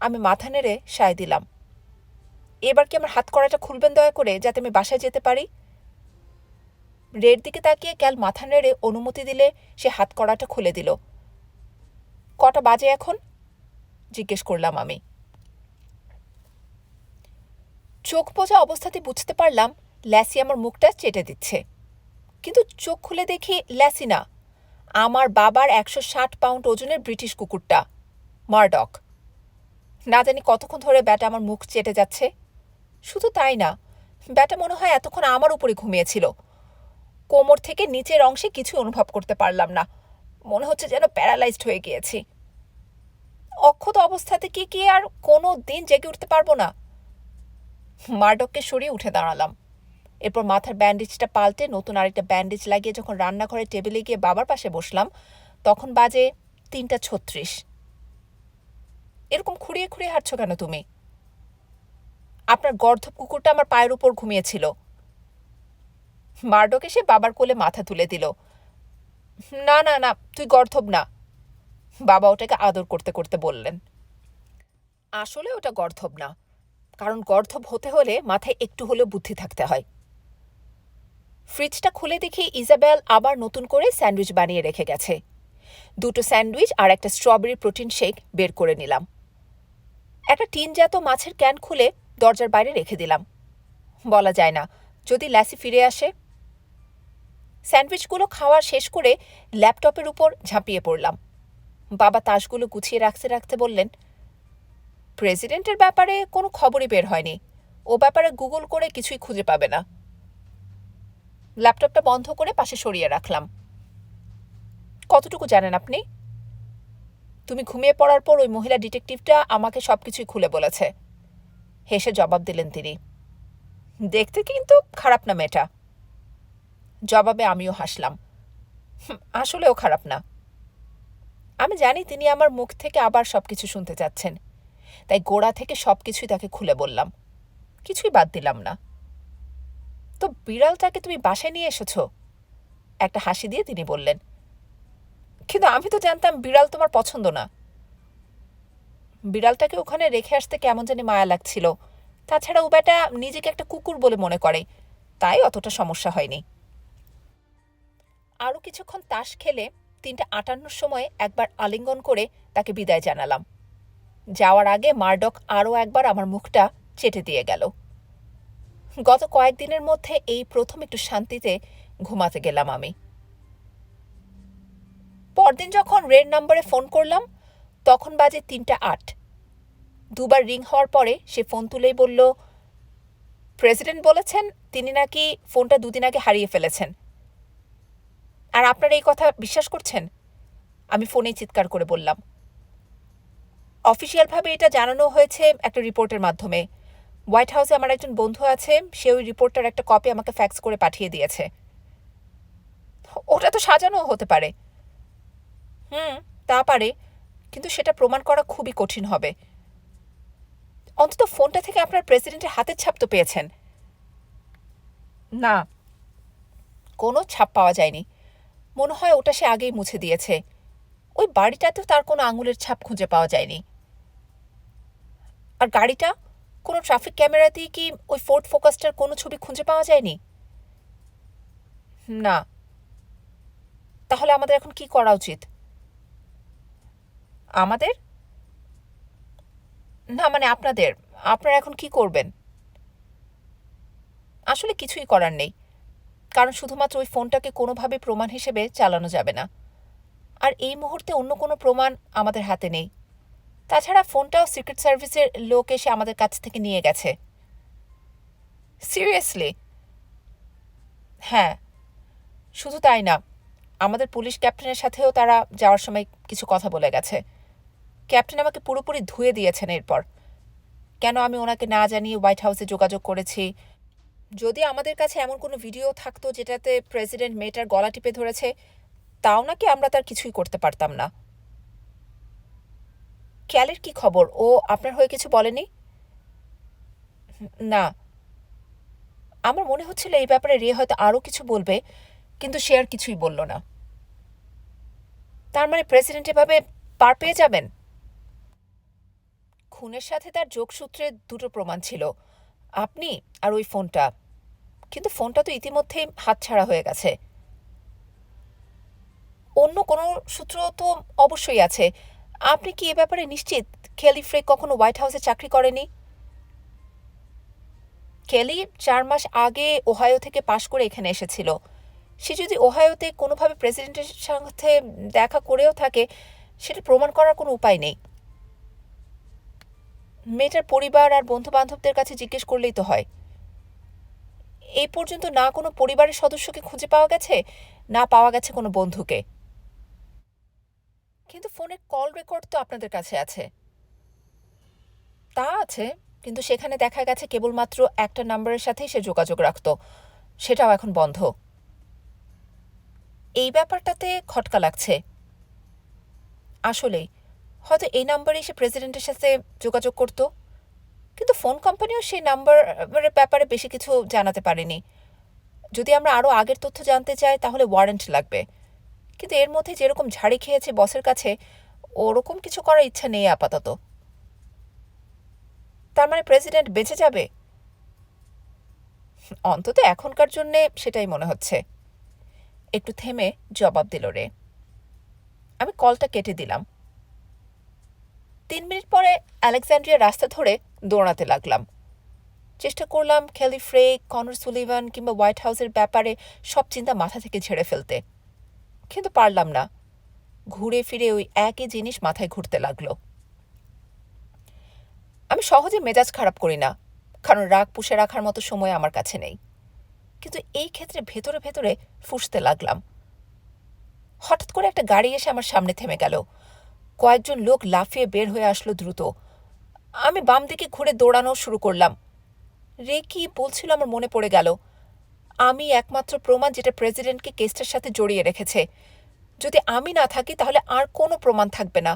আমি মাথা নেড়ে সায় দিলাম। এবার কি আমার হাত কড়াটা খুলবেন দয়া করে, যাতে আমি বাসায় যেতে পারি? রের দিকে তাকিয়ে ক্যাল মাথা নেড়ে অনুমতি দিলে সে হাত কড়াটা খুলে দিল। কটা বাজে এখন? জিজ্ঞেস করলাম আমি। চোখ বোঝা অবস্থাতে বুঝতে পারলাম ল্যাসি আমার মুখটা চেটে দিচ্ছে, কিন্তু চোখ খুলে দেখি ল্যাসি না, আমার বাবার 160 পাউন্ড ওজনের ব্রিটিশ কুকুরটা, মারডক। না জানি কতক্ষণ ধরে ব্যাটা আমার মুখ চেটে যাচ্ছে। শুধু তাই না, ব্যাটা মনে হয় এতক্ষণ আমার উপরে ঘুমিয়েছিল। কোমর থেকে নিচের অংশে কিছু অনুভব করতে পারলাম না, মনে হচ্ছে যেন প্যারালাইজড হয়ে গিয়েছি। অক্ষত অবস্থাতে কি আর কোনো দিন জেগে উঠতে পারবো না? মার্ডককে সরিয়ে উঠে দাঁড়ালাম। এরপর মাথার ব্যান্ডেজটা পাল্টে নতুন আরেকটা ব্যান্ডেজ লাগিয়ে যখন রান্নাঘরের টেবিলে গিয়ে বাবার পাশে বসলাম, তখন বাজে 3:36। এরকম খুঁড়িয়ে খুঁড়িয়ে হাঁটছো কেন তুমি? আপনার গর্ধব কুকুরটা আমার পায়ের উপর ঘুমিয়েছিল। মার্ডক এসে বাবার কোলে মাথা তুলে দিল। না না না, তুই গর্ধব না, বাবা ওটাকে আদর করতে করতে বললেন। আসলে ওটা গর্ধব না, কারণ গর্ধব হতে হলে মাথায় একটু হলেও বুদ্ধি থাকতে হয়। ফ্রিজটা খুলে দেখি ইজাবেল আবার নতুন করে স্যান্ডউইচ বানিয়ে রেখে গেছে। 2টো স্যান্ডউইচ আর একটা স্ট্রবেরি প্রোটিন শেক বের করে নিলাম। একটা টিনজাত মাছের ক্যান খুলে দরজার বাইরে রেখে দিলাম। বলা যায় না, যদি ল্যাসি ফিরে আসে। স্যান্ডউইচগুলো খাওয়া শেষ করে ল্যাপটপের উপর ঝাঁপিয়ে পড়লাম। বাবা তাসগুলো গুছিয়ে রাখতে রাখতে বললেন, প্রেসিডেন্টের ব্যাপারে কোনো খবরই বের হয়নি, ও ব্যাপারে গুগল করে কিছুই খুঁজে পাবে না। ল্যাপটপটা বন্ধ করে পাশে সরিয়ে রাখলাম। কতটুকু জানেন আপনি? তুমি ঘুমিয়ে পড়ার পর ওই মহিলা ডিটেকটিভটা আমাকে সবকিছুই খুলে বলেছে, হেসে জবাব দিলেন তিনি। দেখতে কিন্তু খারাপ না মেয়েটা। জবাবে আমিও হাসলাম। আসলেও খারাপ না। আমি জানি তিনি আমার মুখ থেকে আবার সবকিছু শুনতে চাচ্ছেন, তাই গোড়া থেকে সবকিছুই তাকে খুলে বললাম, কিছুই বাদ দিলাম না। তো বিড়ালটাকে তুমি বাসায় নিয়ে এসেছো? একটা হাসি দিয়ে তিনি বললেন। কিন্তু আমি তো জানতাম বিড়াল তোমার পছন্দ না। বিড়ালটাকে ওখানে রেখে আসতে কেমন জানি মায়া লাগছিল। তাছাড়া ও বেটা নিজেকে একটা কুকুর বলে মনে করে, তাই অতটা সমস্যা হয়নি। আরও কিছুক্ষণ তাস খেলে 3:58 সময় একবার আলিঙ্গন করে তাকে বিদায় জানালাম। যাওয়ার আগে মার্ডক আরও একবার আমার মুখটা চেটে দিয়ে গেল। গত কয়েকদিনের মধ্যে এই প্রথম একটু শান্তিতে ঘুমাতে গেলাম আমি। পরদিন যখন রেড নম্বরে ফোন করলাম, তখন বাজে 3:08। দুবার রিং হওয়ার পরে সে ফোন তুলেই বলল, প্রেসিডেন্ট বলেছেন তিনি নাকি ফোনটা 2 দিন আগে হারিয়ে ফেলেছেন। আর আপনারা এই কথা বিশ্বাস করছেন? আমি ফোনেই চিৎকার করে বললাম। অফিসিয়ালভাবে এটা জানানো হয়েছে একটা রিপোর্টের মাধ্যমে। হোয়াইট হাউসে আমার একজন বন্ধু আছে, সে ওই রিপোর্টটার একটা কপি আমাকে ফ্যাক্স করে পাঠিয়ে দিয়েছে। ওটা তো সাজানো হতে পারে। তা পারে, কিন্তু সেটা প্রমাণ করা খুবই কঠিন হবে। অন্তত ফোনটা থেকে আপনার প্রেসিডেন্টের হাতের ছাপ তো পেয়েছেন? না, কোনো ছাপ পাওয়া যায়নি। মনে হয় ওটা সে আগেই মুছে দিয়েছে। ওই বাড়িটাতেও তার কোনো আঙুলের ছাপ খুঁজে পাওয়া যায়নি। আর গাড়িটা, কোনো ট্রাফিক ক্যামেরাতেই কি ওই ফোর্ড ফোকাসটার কোনো ছবি খুঁজে পাওয়া যায়নি? না। তাহলে আমাদের এখন কি করা উচিত? আমাদের না, মানে আপনারা এখন কি করবেন? আসলে কিছুই করার নেই, কারণ শুধুমাত্র ওই ফোনটাকে কোনোভাবে প্রমাণ হিসেবে চালানো যাবে না। আর এই মুহূর্তে অন্য কোনো প্রমাণ আমাদের হাতে নেই। তাছাড়া ফোনটাও সিক্রেট সার্ভিসের লোক এসে আমাদের কাছ থেকে নিয়ে গেছে। সিরিয়াসলি? হ্যাঁ, শুধু তাই না, আমাদের পুলিশ ক্যাপ্টেনের সাথেও তারা যাওয়ার সময় কিছু কথা বলে গেছে। ক্যাপ্টেন আমাকে পুরোপুরি ধুয়ে দিয়েছেন এরপর, কেন আমি ওনাকে না জানিয়ে হোয়াইট হাউসে যোগাযোগ করেছি। যদি আমাদের কাছে এমন কোনো ভিডিও থাকতো যেটাতে প্রেসিডেন্ট মেয়েটার গলা টিপে ধরেছে, তাও নাকি আমরা তার কিছুই করতে পারতাম না। ক্যালের কি খবর? ও আপনার হয়ে কিছু বলেনি? না, আমার মনে হচ্ছিল এই ব্যাপারে রে হয়তো আরও কিছু বলবে, কিন্তু সে আর কিছুই বলল না। তার মানে প্রেসিডেন্ট এভাবে পার পেয়ে যাবেন? খুনের সাথে তার যোগসূত্রে 2টো প্রমাণ ছিল, আপনি আর ওই ফোনটা। কিন্তু ফোনটা তো ইতিমধ্যেই হাতছাড়া হয়ে গেছে। অন্য কোনো সূত্র তো অবশ্যই আছে। আপনি কি এ ব্যাপারে নিশ্চিত কেলি ফ্রে কখনো হোয়াইট হাউসে চাকরি করেনি? কেলি 4 মাস আগে ওহাইও থেকে পাশ করে এখানে এসেছিল। সে যদি ওহাইওতে কোনোভাবে প্রেসিডেন্টের সাথে দেখা করেও থাকে, সেটা প্রমাণ করার কোনো উপায় নেই। মেয়েটার পরিবার আর বন্ধু বান্ধবদের কাছে জিজ্ঞেস করলেই তো হয়। এই পর্যন্ত না কোনো পরিবারের সদস্যকে খুঁজে পাওয়া গেছে, না পাওয়া গেছে কোনো বন্ধুকে। কিন্তু ফোনের কল রেকর্ড তো আপনাদের কাছে আছে। তা আছে, কিন্তু সেখানে দেখা গেছে কেবলমাত্র একটা নাম্বারের সাথেই সে যোগাযোগ রাখত, সেটাও এখন বন্ধ। এই ব্যাপারটাতে খটকা লাগছে। আসলেই হয়তো এই নাম্বারে সে প্রেসিডেন্টের সাথে যোগাযোগ করত, কিন্তু ফোন কোম্পানিও সেই নাম্বারের ব্যাপারে বেশি কিছু জানাতে পারেনি। যদি আমরা আরও আগের তথ্য জানতে চাই তাহলে ওয়ারেন্ট লাগবে, কিন্তু এর মধ্যে যেরকম ঝাড়ি খেয়েছে বসের কাছে, ওরকম কিছু করার ইচ্ছা নেই আপাতত। তার মানে প্রেসিডেন্ট বেঁচে যাবে? অন্তত এখনকার জন্যে সেটাই মনে হচ্ছে। একটু থেমে জবাব দিল রে। আমি কলটা কেটে দিলাম। 3 মিনিট পরে আলেকজান্ড্রিয়া রাস্তা ধরে দৌড়াতে লাগলাম। চেষ্টা করলাম খেলি ফ্রে, কনর সুলিভান কিংবা হোয়াইট হাউসের ব্যাপারে সব চিন্তা মাথা থেকে ঝেড়ে ফেলতে, কিন্তু পারলাম না। ঘুরে ফিরে ওই একই জিনিস মাথায় ঘুরতে লাগলো। আমি সহজে মেজাজ খারাপ করি না, কারণ রাগ পুষে রাখার মতো সময় আমার কাছে নেই, কিন্তু এই ক্ষেত্রে ভেতরে ভেতরে ফুঁসতে লাগলাম। হঠাৎ করে একটা গাড়ি এসে আমার সামনে থেমে গেল। কয়েকজন লোক লাফিয়ে বের হয়ে আসলো দ্রুত। আমি বাম দিকে ঘুরে দৌড়ানো শুরু করলাম। রে কি বলছিল আমার মনে পড়ে গেল। আমি একমাত্র প্রমাণ যেটা প্রেসিডেন্টকে কেসটার সাথে জড়িয়ে রেখেছে। যদি আমি না থাকি তাহলে আর কোনো প্রমাণ থাকবে না।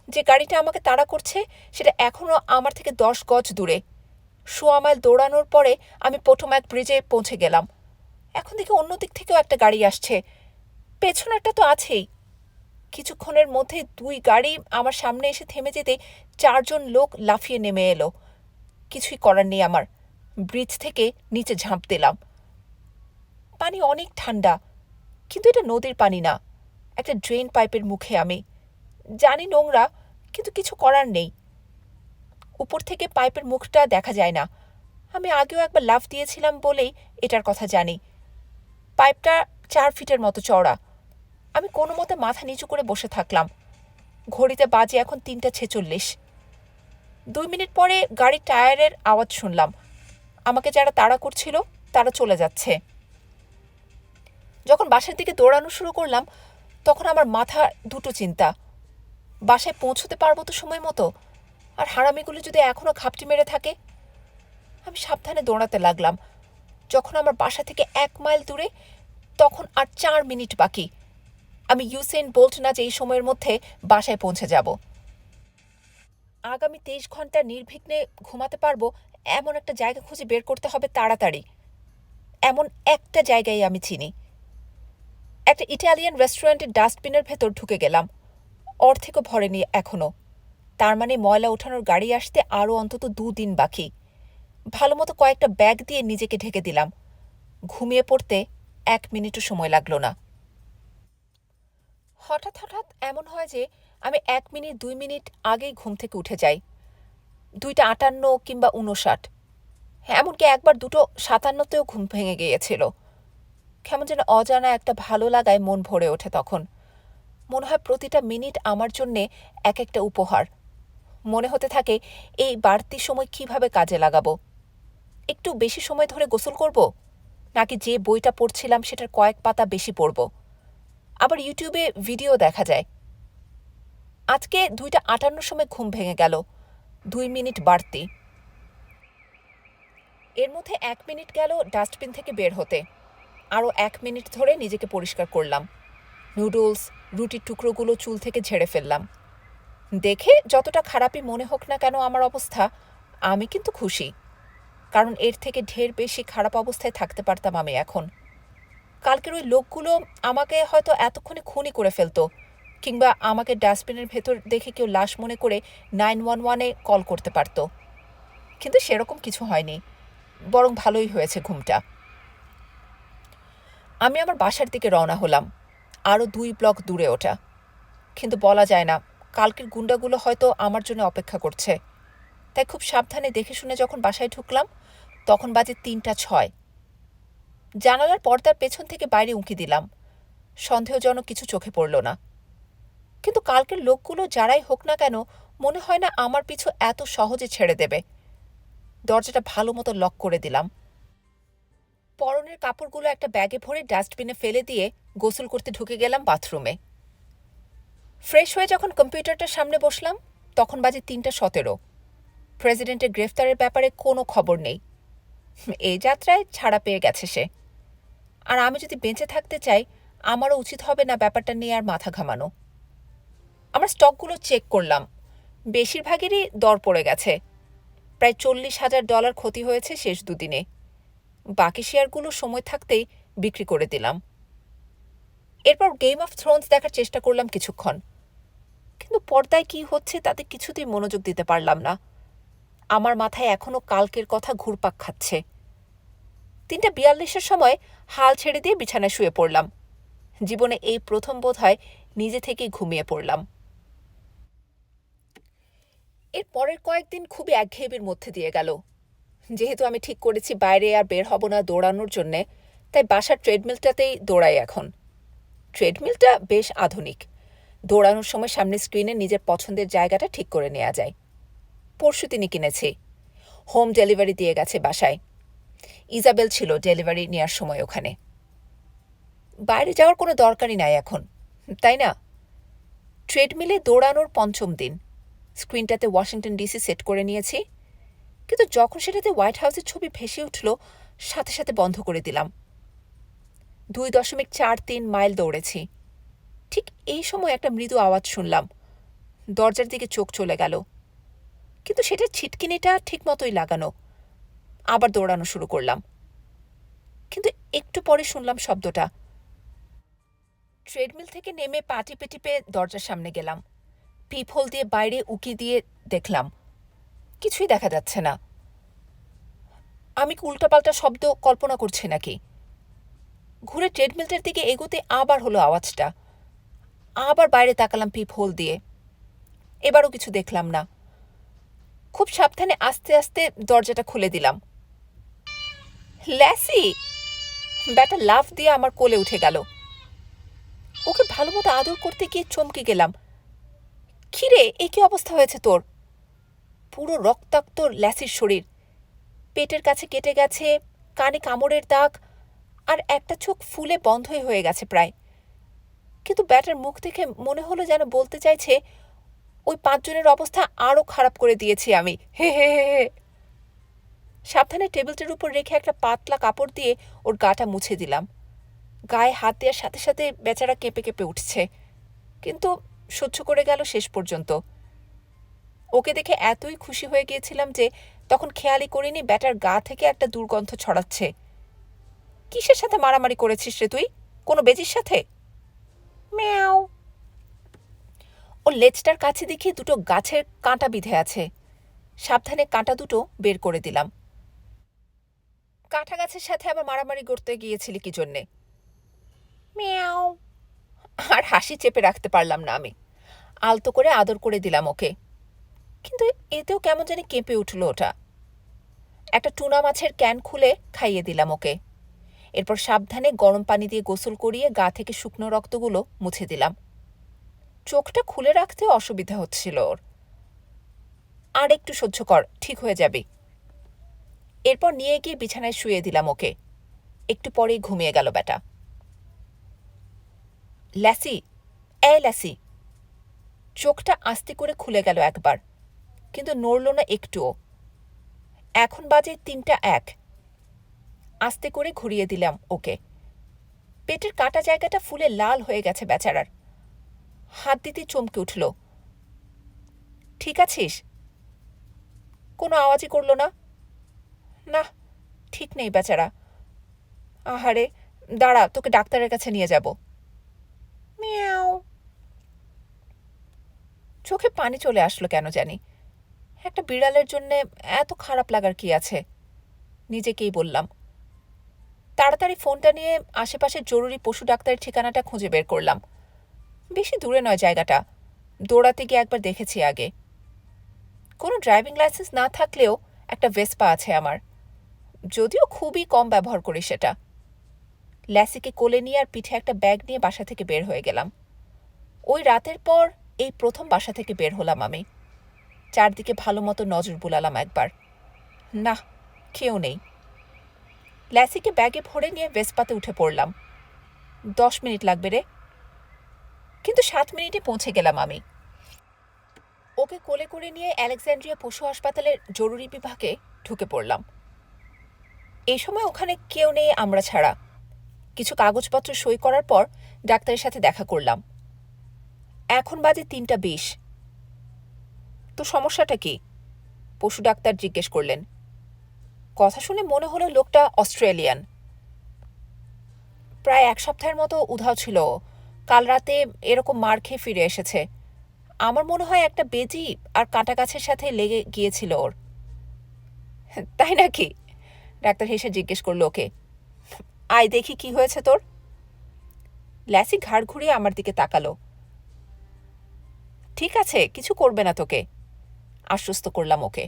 যে গাড়িটা আমাকে তাড়া করছে সেটা এখনও আমার থেকে 10 গজ দূরে। 1.5 মাইল দৌড়ানোর পরে আমি পোটোম্যাক ব্রিজে পৌঁছে গেলাম। এখন দেখি অন্য দিক থেকেও একটা গাড়ি আসছে, পেছনেরটা তো আছেই। কিছুক্ষণের মধ্যে 2 গাড়ি আমার সামনে এসে থেমে যেতে 4 জন লোক লাফিয়ে নেমে এলো। কিছুই করার নেই আমার। ব্রিজ থেকে নিচে ঝাঁপ দিলাম। পানি অনেক ঠান্ডা, কিন্তু এটা নদীর পানি না, একটা ড্রেন পাইপের মুখে আমি। জানি নোংরা, কিন্তু কিছু করার নেই। উপর থেকে পাইপের মুখটা দেখা যায় না। আমি আগেও একবার লাফ দিয়েছিলাম বলেই এটার কথা জানি। পাইপটা 4 ফিটের মতো চওড়া। আমি কোনো মতে মাথা নিচু করে বসে থাকলাম। ঘড়িতে বাজে এখন 3:46। 2 মিনিট পরে গাড়ির টায়ারের আওয়াজ শুনলাম। আমাকে যারা তাড়া করছিল তারা চলে যাচ্ছে। যখন বাসার দিকে দৌড়ানো শুরু করলাম তখন আমার মাথা দুটো চিন্তা। বাসায় পৌঁছতে পারবো তো সময় মতো? আর হারামিগুলো যদি এখনও খাপটি মেরে থাকে? আমি সাবধানে দৌড়াতে লাগলাম। যখন আমার বাসা থেকে 1 মাইল দূরে, তখন আর 4 মিনিট বাকি। আমি ইউসেইন বোল্ট না যে এই সময়ের মধ্যে বাসায় পৌঁছে যাব। আগামী 23 ঘন্টা নির্বিঘ্নে ঘুমাতে পারবো এমন একটা জায়গা খুঁজে বের করতে হবে তাড়াতাড়ি। এমন একটা জায়গায় আমি চিনি। একটা ইটালিয়ান রেস্টুরেন্টের ডাস্টবিনের ভেতর ঢুকে গেলাম। অর্ধেকও ভরেনি এখনো। তার মানে ময়লা ওঠানোর গাড়ি আসতে আরও অন্তত 2 দিন বাকি। ভালোমতো কয়েকটা ব্যাগ দিয়ে নিজেকে ঢেকে দিলাম। ঘুমিয়ে পড়তে 1 মিনিটও সময় লাগলো না। হঠাৎ হঠাৎ এমন হয় যে আমি 1 মিনিট 2 মিনিট আগেই ঘুম থেকে উঠে যাই। 2:58 কিংবা 59। এমনকি একবার 2:57তেও ঘুম ভেঙে গিয়েছিল। কেমন যেন অজানা একটা ভালো লাগায় মন ভরে ওঠে তখন। মনে হয় প্রতিটা মিনিট আমার জন্যে এক একটা উপহার। মনে হতে থাকে এই বাড়তি সময় কিভাবে কাজে লাগাবো। একটু বেশি সময় ধরে গোসল করব, নাকি যে বইটা পড়ছিলাম সেটার কয়েক পাতা বেশি পড়ব। আবার ইউটিউবে ভিডিও দেখা যায়। আজকে 2:58 সময় ঘুম ভেঙে গেল, 2 মিনিট বাড়তি। এর মধ্যে 1 মিনিট গেল ডাস্টবিন থেকে বের হতে। আরও 1 মিনিট ধরে নিজেকে পরিষ্কার করলাম। নুডলস, রুটির টুকরোগুলো চুল থেকে ঝেড়ে ফেললাম। দেখে যতটা খারাপই মনে হোক না কেন আমার অবস্থা, আমি কিন্তু খুশি। কারণ এর থেকে ঢের বেশি খারাপ অবস্থায় থাকতে পারতাম আমি এখন। কালকের ওই লোকগুলো আমাকে হয়তো এতক্ষণে খুনই করে ফেলতো, কিংবা আমাকে ডাস্টবিনের ভেতর দেখে কেউ লাশ মনে করে 911-এ কল করতে পারত। কিন্তু সেরকম কিছু হয়নি, বরং ভালোই হয়েছে ঘুমটা। আমি আমার বাসার দিকে রওনা হলাম, আরও 2 ব্লক দূরে ওটা। কিন্তু বলা যায় না, কালকের গুন্ডাগুলো হয়তো আমার জন্য অপেক্ষা করছে। তাই খুব সাবধানে দেখে শুনে যখন বাসায় ঢুকলাম তখন বাজে 3:06। জানালার পর্দার পেছন থেকে বাইরে উঁকি দিলাম। সন্দেহজনক কিছু চোখে পড়ল না। কিন্তু কালকের লোকগুলো যারাই হোক না কেন, মনে হয় না আমার পিছু এত সহজে ছেড়ে দেবে। দরজাটা ভালো মতো লক করে দিলাম। পরনের কাপড়গুলো একটা ব্যাগে ভরে ডাস্টবিনে ফেলে দিয়ে গোসল করতে ঢুকে গেলাম বাথরুমে। ফ্রেশ হয়ে যখন কম্পিউটারটার সামনে বসলাম তখন বাজে ৩:১৭। প্রেসিডেন্টের গ্রেফতারের ব্যাপারে কোনো খবর নেই। এই যাত্রায় ছাড়া পেয়ে গেছে সে। আর আমি যদি বেঁচে থাকতে চাই আমারও উচিত হবে না ব্যাপারটা নিয়ে আর মাথা ঘামানো। আমার স্টকগুলো চেক করলাম, বেশিরভাগেরই দর পড়ে গেছে। প্রায় $৪০,০০০ ক্ষতি হয়েছে শেষ দুদিনে। বাকি শেয়ারগুলো সময় থাকতেই বিক্রি করে দিলাম। এরপর গেম অফ থ্রোনস দেখার চেষ্টা করলাম কিছুক্ষণ, কিন্তু পর্দায় কি হচ্ছে তাতে কিছুতেই মনোযোগ দিতে পারলাম না। আমার মাথায় এখনো কালকের কথা ঘুরপাক খাচ্ছে। ৩:৪২-এর সময় হাল ছেড়ে দিয়ে বিছানায় শুয়ে পড়লাম। জীবনে এই প্রথম বোধহয় নিজে থেকেই ঘুমিয়ে পড়লাম। এর পরের কয়েকদিন খুবই একঘেয়েমির মধ্যে দিয়ে গেল। যেহেতু আমি ঠিক করেছি বাইরে আর বের হব না দৌড়ানোর জন্যে, তাই বাসার ট্রেডমিলটাতেই দৌড়াই এখন। ট্রেডমিলটা বেশ আধুনিক। দৌড়ানোর সময় সামনের স্ক্রিনে নিজের পছন্দের জায়গাটা ঠিক করে নেওয়া যায়। পরশু তিনি কিনেছি। হোম ডেলিভারি দিয়ে গেছে বাসায়। ইজাবেল ছিল ডেলিভারি নেওয়ার সময় ওখানে। বাইরে যাওয়ার কোনো দরকারই নাই এখন, তাই না? ট্রেডমিলে দৌড়ানোর পঞ্চম দিন। স্ক্রিনটাতে ওয়াশিংটন ডিসি সেট করে নিয়েছি, কিন্তু যখন সেটাতে হোয়াইট হাউসের ছবি ভেসে উঠল সাথে সাথে বন্ধ করে দিলাম। 2.43 মাইল দৌড়েছি। ঠিক এই সময় একটা মৃদু আওয়াজ শুনলাম। দরজার দিকে চোখ চলে গেল, কিন্তু সেটার ছিটকিনিটা ঠিক মতোই লাগানো। আবার দৌড়ানো শুরু করলাম, কিন্তু একটু পরে শুনলাম শব্দটা। ট্রেডমিল থেকে নেমে পা টিপে টিপে দরজার সামনে গেলাম। পিপহোল দিয়ে বাইরে উকি দিয়ে দেখলাম কিছুই দেখা যাচ্ছে না। আমি কি উল্টাপাল্টা শব্দ কল্পনা করছি নাকি? ঘুরে ট্রেডমিলটার দিকে এগোতে আবার হলো আওয়াজটা। আবার বাইরে তাকালাম পিপহোল দিয়ে, এবারও কিছু দেখলাম না। খুব সাবধানে আস্তে আস্তে দরজাটা খুলে দিলাম। ল্যাসি! ব্যাটা লাফ দিয়ে আমার কোলে উঠে গেল। ওকে ভালো মতো আদর করতে গিয়ে চমকে গেলাম। কিরে, এ কি অবস্থা হয়েছে তোর? পুরো রক্তাক্ত ল্যাসির শরীর, পেটের কাছে কেটে গেছে, কানে কামড়ের দাগ, আর একটা চোখ ফুলে বন্ধই হয়ে গেছে প্রায়। কিন্তু ব্যাটার মুখ দেখে মনে হলো যেন বলতে চাইছে, ওই 5 জনের অবস্থা আরও খারাপ করে দিয়েছি আমি। হে হে হে হে। সাবধানে টেবিলটার উপর রেখে একটা পাতলা কাপড় দিয়ে ওর গাটা মুছে দিলাম। গায়ে হাত দেওয়ার সাথে সাথে বেচারা কেঁপে কেঁপে উঠছে, কিন্তু সহ্য করে গেল শেষ পর্যন্ত। ওকে দেখে এতই খুশি হয়ে গিয়েছিলাম যে তখন খেয়ালই করিনি ব্যাটার গা থেকে একটা দুর্গন্ধ ছড়াচ্ছে। কিসের সাথে মারামারি করেছিস রে তুই? কোনো বেজির সাথে? ম্যাও। ওর লেজটার কাছে দেখি দুটো গাছের কাঁটা বিঁধে আছে। সাবধানে কাঁটা দুটো বের করে দিলাম। কাঁটা গাছের সাথে আবার মারামারি করতে গিয়েছিলি কি জন্যে? ম্যাও। আর হাসি চেপে রাখতে পারলাম না আমি। আলতো করে আদর করে দিলাম ওকে, কিন্তু এতেও কেমন জানি কেঁপে উঠল ওটা। একটা টুনা মাছের ক্যান খুলে খাইয়ে দিলাম ওকে। এরপর সাবধানে গরম পানি দিয়ে গোসল করিয়ে গা থেকে শুকনো রক্তগুলো মুছে দিলাম। চোখটা খুলে রাখতে অসুবিধা হচ্ছিল ওর। আর একটু সহ্য কর, ঠিক হয়ে যাবে। এরপর নিয়ে গিয়ে বিছানায় শুয়ে দিলাম ওকে। একটু পরেই ঘুমিয়ে গেল ব্যাটা। Lassie, Lassie! চোখটা আস্তে করে খুলে গেল একবার, কিন্তু নড়ল না একটুও। এখন বাজে 3:01। আস্তে করে ঘুরিয়ে দিলাম ওকে। পেটের কাটা জায়গাটা ফুলে লাল হয়ে গেছে বেচারার। হাত দিতে চমকে উঠল। ঠিক আছিস? কোনো আওয়াজই করল না। না, ঠিক নেই বেচারা। আহারে, দাঁড়া, তোকে ডাক্তারের কাছে নিয়ে যাব। মিয়াও। চোখে পানি চলে আসলো কেন জানি। একটা বিড়ালের জন্যে এত খারাপ লাগার কি আছে, নিজেকেই বললাম। তাড়াতাড়ি ফোনটা নিয়ে আশেপাশের জরুরি পশু ডাক্তারের ঠিকানাটা খুঁজে বের করলাম। বেশি দূরে নয় জায়গাটা, দৌড়াতে গিয়ে একবার দেখেছি আগে। কোনো ড্রাইভিং লাইসেন্স না থাকলেও একটা ভেসপা আছে আমার, যদিও খুবই কম ব্যবহার করি সেটা। ল্যাসিকে কোলে নিয়ে আর পিঠে একটা ব্যাগ নিয়ে বাসা থেকে বের হয়ে গেলাম। ওই রাতের পর এই প্রথম বাসা থেকে বের হলাম আমি। চারদিকে ভালো মতো নজর বুলালাম একবার। না, কেউ নেই। ল্যাসিকে ব্যাগে ভরে নিয়ে ভেসপাতে উঠে পড়লাম। 10 মিনিট লাগবে রে। কিন্তু 7 মিনিটে পৌঁছে গেলাম আমি। ওকে কোলে করে নিয়ে আলেকজান্দ্রিয়া পশু হাসপাতালের জরুরি বিভাগে ঢুকে পড়লাম। এই সময় ওখানে কেউ নেই আমরা ছাড়া। কিছু কাগজপত্র সই করার পর ডাক্তারের সাথে দেখা করলাম। এখন বাজে 3:20। তো সমস্যাটা কি? পশু ডাক্তার জিজ্ঞেস করলেন। কথা শুনে মনে হলো লোকটা অস্ট্রেলিয়ান। প্রায় 1 সপ্তাহের মতো উধাও ছিল। কাল রাতে এরকম মার খেয়ে ফিরে এসেছে। আমার মনে হয় একটা বেজি আর কাঁটা গাছের সাথে লেগে গিয়েছিল ওর। তাই নাকি? ডাক্তার হেসে জিজ্ঞেস করলো ওকে। আয় দেখি কি হয়েছে তোর। ল্যাসি ঘাড় ঘুরিয়ে আমার দিকে তাকালো। ঠিক আছে, কিছু করবে না তোকে, আশ্বস্ত করলাম ওকে।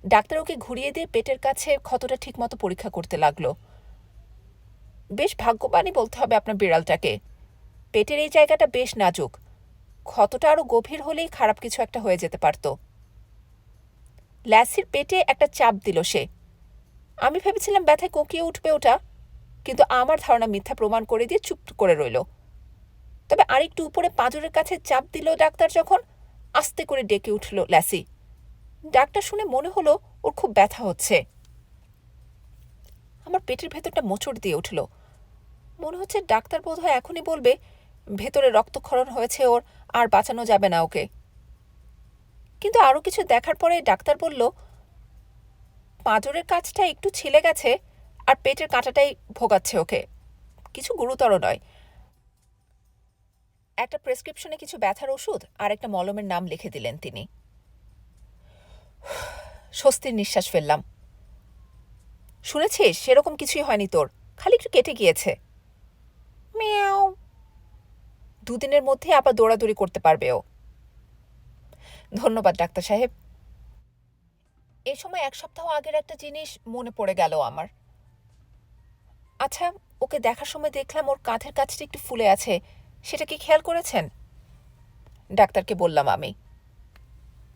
ডাক্তার ওকে ঘুরিয়ে দিয়ে পেটের কাছে ক্ষতটা ঠিকমতো পরীক্ষা করতে লাগলো। বেশ ভাগ্যবানই বলতে হবে আপনার বিড়ালটাকে। পেটের এই জায়গাটা বেশ নাজুক। ক্ষতটা আরো গভীর হলেই খারাপ কিছু একটা হয়ে যেতে পারত। ল্যাসির পেটে একটা চাপ দিল সে। আমি ভেবেছিলাম ব্যথায় কোঁকিয়ে উঠবে ওটা, কিন্তু আমার ধারণা মিথ্যা প্রমাণ করে দিয়ে চুপ করে রইল। তবে আরেকটু উপরে পাঁজরের কাছে চাপ দিল ডাক্তার যখন, আস্তে করে ডেকে উঠল ল্যাসি। ডাক্তার শুনে মনে হলো ওর খুব ব্যথা হচ্ছে। আমার পেটের ভেতরটা মোচড় দিয়ে উঠল। মনে হচ্ছে ডাক্তার বোধহয় এখনই বলবে ভেতরে রক্তক্ষরণ হয়েছে ওর, আর বাঁচানো যাবে না ওকে। কিন্তু আরও কিছু দেখার পরে ডাক্তার বলল পাঁজরের কাছটা একটু ছিলে গেছে আর পেটের কাঁটাটাই ভোগাচ্ছে ওকে, কিছু গুরুতর নয়। একটা প্রেসক্রিপশনে কিছু ব্যথার ওষুধ আর একটা মলমের নাম লিখে দিলেন তিনি। স্বস্তির নিঃশ্বাস ফেললাম। শুনেছিস, সেরকম কিছুই হয়নি তোর, খালি একটু কেটে গিয়েছে। মিয়াও। 2 দিনের মধ্যে আবার দৌড়াদৌড়ি করতে পারবে ও। ধন্যবাদ ডাক্তার সাহেব। এই সময় 1 সপ্তাহ আগের একটা জিনিস মনে পড়ে গেল আমার। আচ্ছা, ওকে দেখার সময় দেখলাম ওর কাঁধের কাছটা একটু ফুলে আছে, সেটা কি খেয়াল করেছেন? ডাক্তারকে বললাম আমি।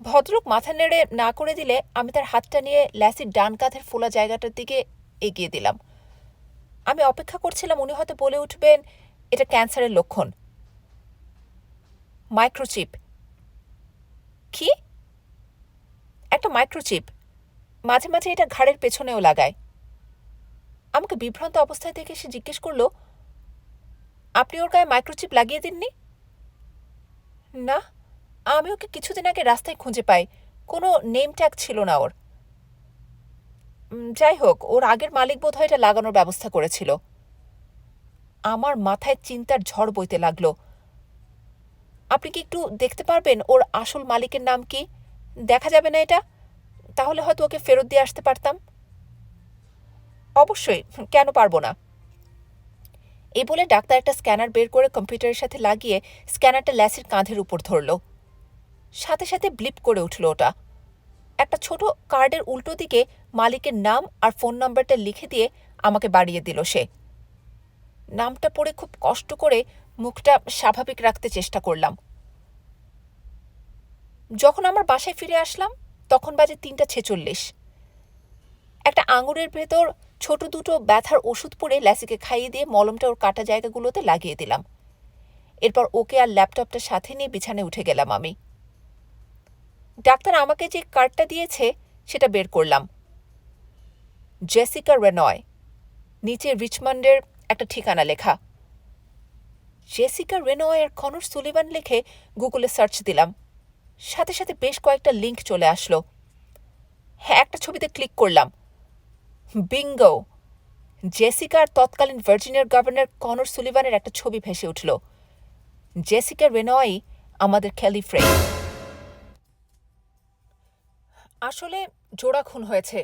ভদ্রলোক মাথা নেড়ে না করে দিলে আমি তার হাতটা নিয়ে ল্যাসির ডান কাঁধের ফোলা জায়গাটার দিকে এগিয়ে দিলাম। আমি অপেক্ষা করছিলাম উনি হয়তো বলে উঠবেন এটা ক্যান্সারের লক্ষণ। মাইক্রোচিপ। কি? একটা মাইক্রোচিপ। মাঝে মাঝে এটা ঘাড়ের পেছনেও লাগায়। আমাকে বিভ্রান্ত অবস্থায় দেখে সে জিজ্ঞেস করল, আপনি ওর গায়ে মাইক্রোচিপ লাগিয়ে দিননি? না, আমি ওকে কিছুদিন আগে রাস্তায় খুঁজে পাই, কোনো নেম ট্যাগ ছিল না ওর। যাই হোক, ওর আগের মালিক বোধহয় এটা লাগানোর ব্যবস্থা করেছিল। আমার মাথায় চিন্তার ঝড় বইতে লাগলো। আপনি কি একটু দেখতে পারবেন ওর আসল মালিকের নাম কি? দেখা যাবে না এটা? তাহলে হয়তো ওকে ফেরত দিয়ে আসতে পারতাম। অবশ্যই, কেন পারবো না। এই বলে ডাক্তার একটা স্ক্যানার বের করে কম্পিউটারের সাথে লাগিয়ে স্ক্যানারটা ল্যাসির কাঁধের উপর ধরল। সাথে সাথে ব্লিপ করে উঠল ওটা। একটা ছোট কার্ডের উল্টো দিকে মালিকের নাম আর ফোন নাম্বারটা লিখে দিয়ে আমাকে বাড়িয়ে দিল সে। নামটা পড়ে খুব কষ্ট করে মুখটা স্বাভাবিক রাখতে চেষ্টা করলাম। যখন আমার বাসায় ফিরে আসলাম তখন বাজে 3:46। একটা আঙুরের ভেতর ছোট দুটো ব্যথার ওষুধ পরে ল্যাসিকে খাইয়ে দিয়ে মলমটা ওর কাটা জায়গাগুলোতে লাগিয়ে দিলাম। এরপর ওকে আর ল্যাপটপটা সাথে নিয়ে বিছানায় উঠে গেলাম আমি। ডাক্তার আমাকে যে কার্ডটা দিয়েছে সেটা বের করলাম। জেসিকা রেনয়, নিচে রিচমন্ডের একটা ঠিকানা লেখা। জেসিকা রেনয় আর কনর সুলিভান লিখে গুগলে সার্চ দিলাম। সাথে সাথে বেশ কয়েকটা লিঙ্ক চলে আসলো। হ্যাঁ, একটা ছবিতে ক্লিক করলাম। বিঙ্গো! জেসিকা আর তৎকালীন ভার্জিনিয়ার গভর্নর কনর সুলিভানের একটা ছবি ভেসে উঠল। জেসিকা রেনয়ই আমাদের কেলি ফ্রেগ। আসলে জোড়া খুন হয়েছে।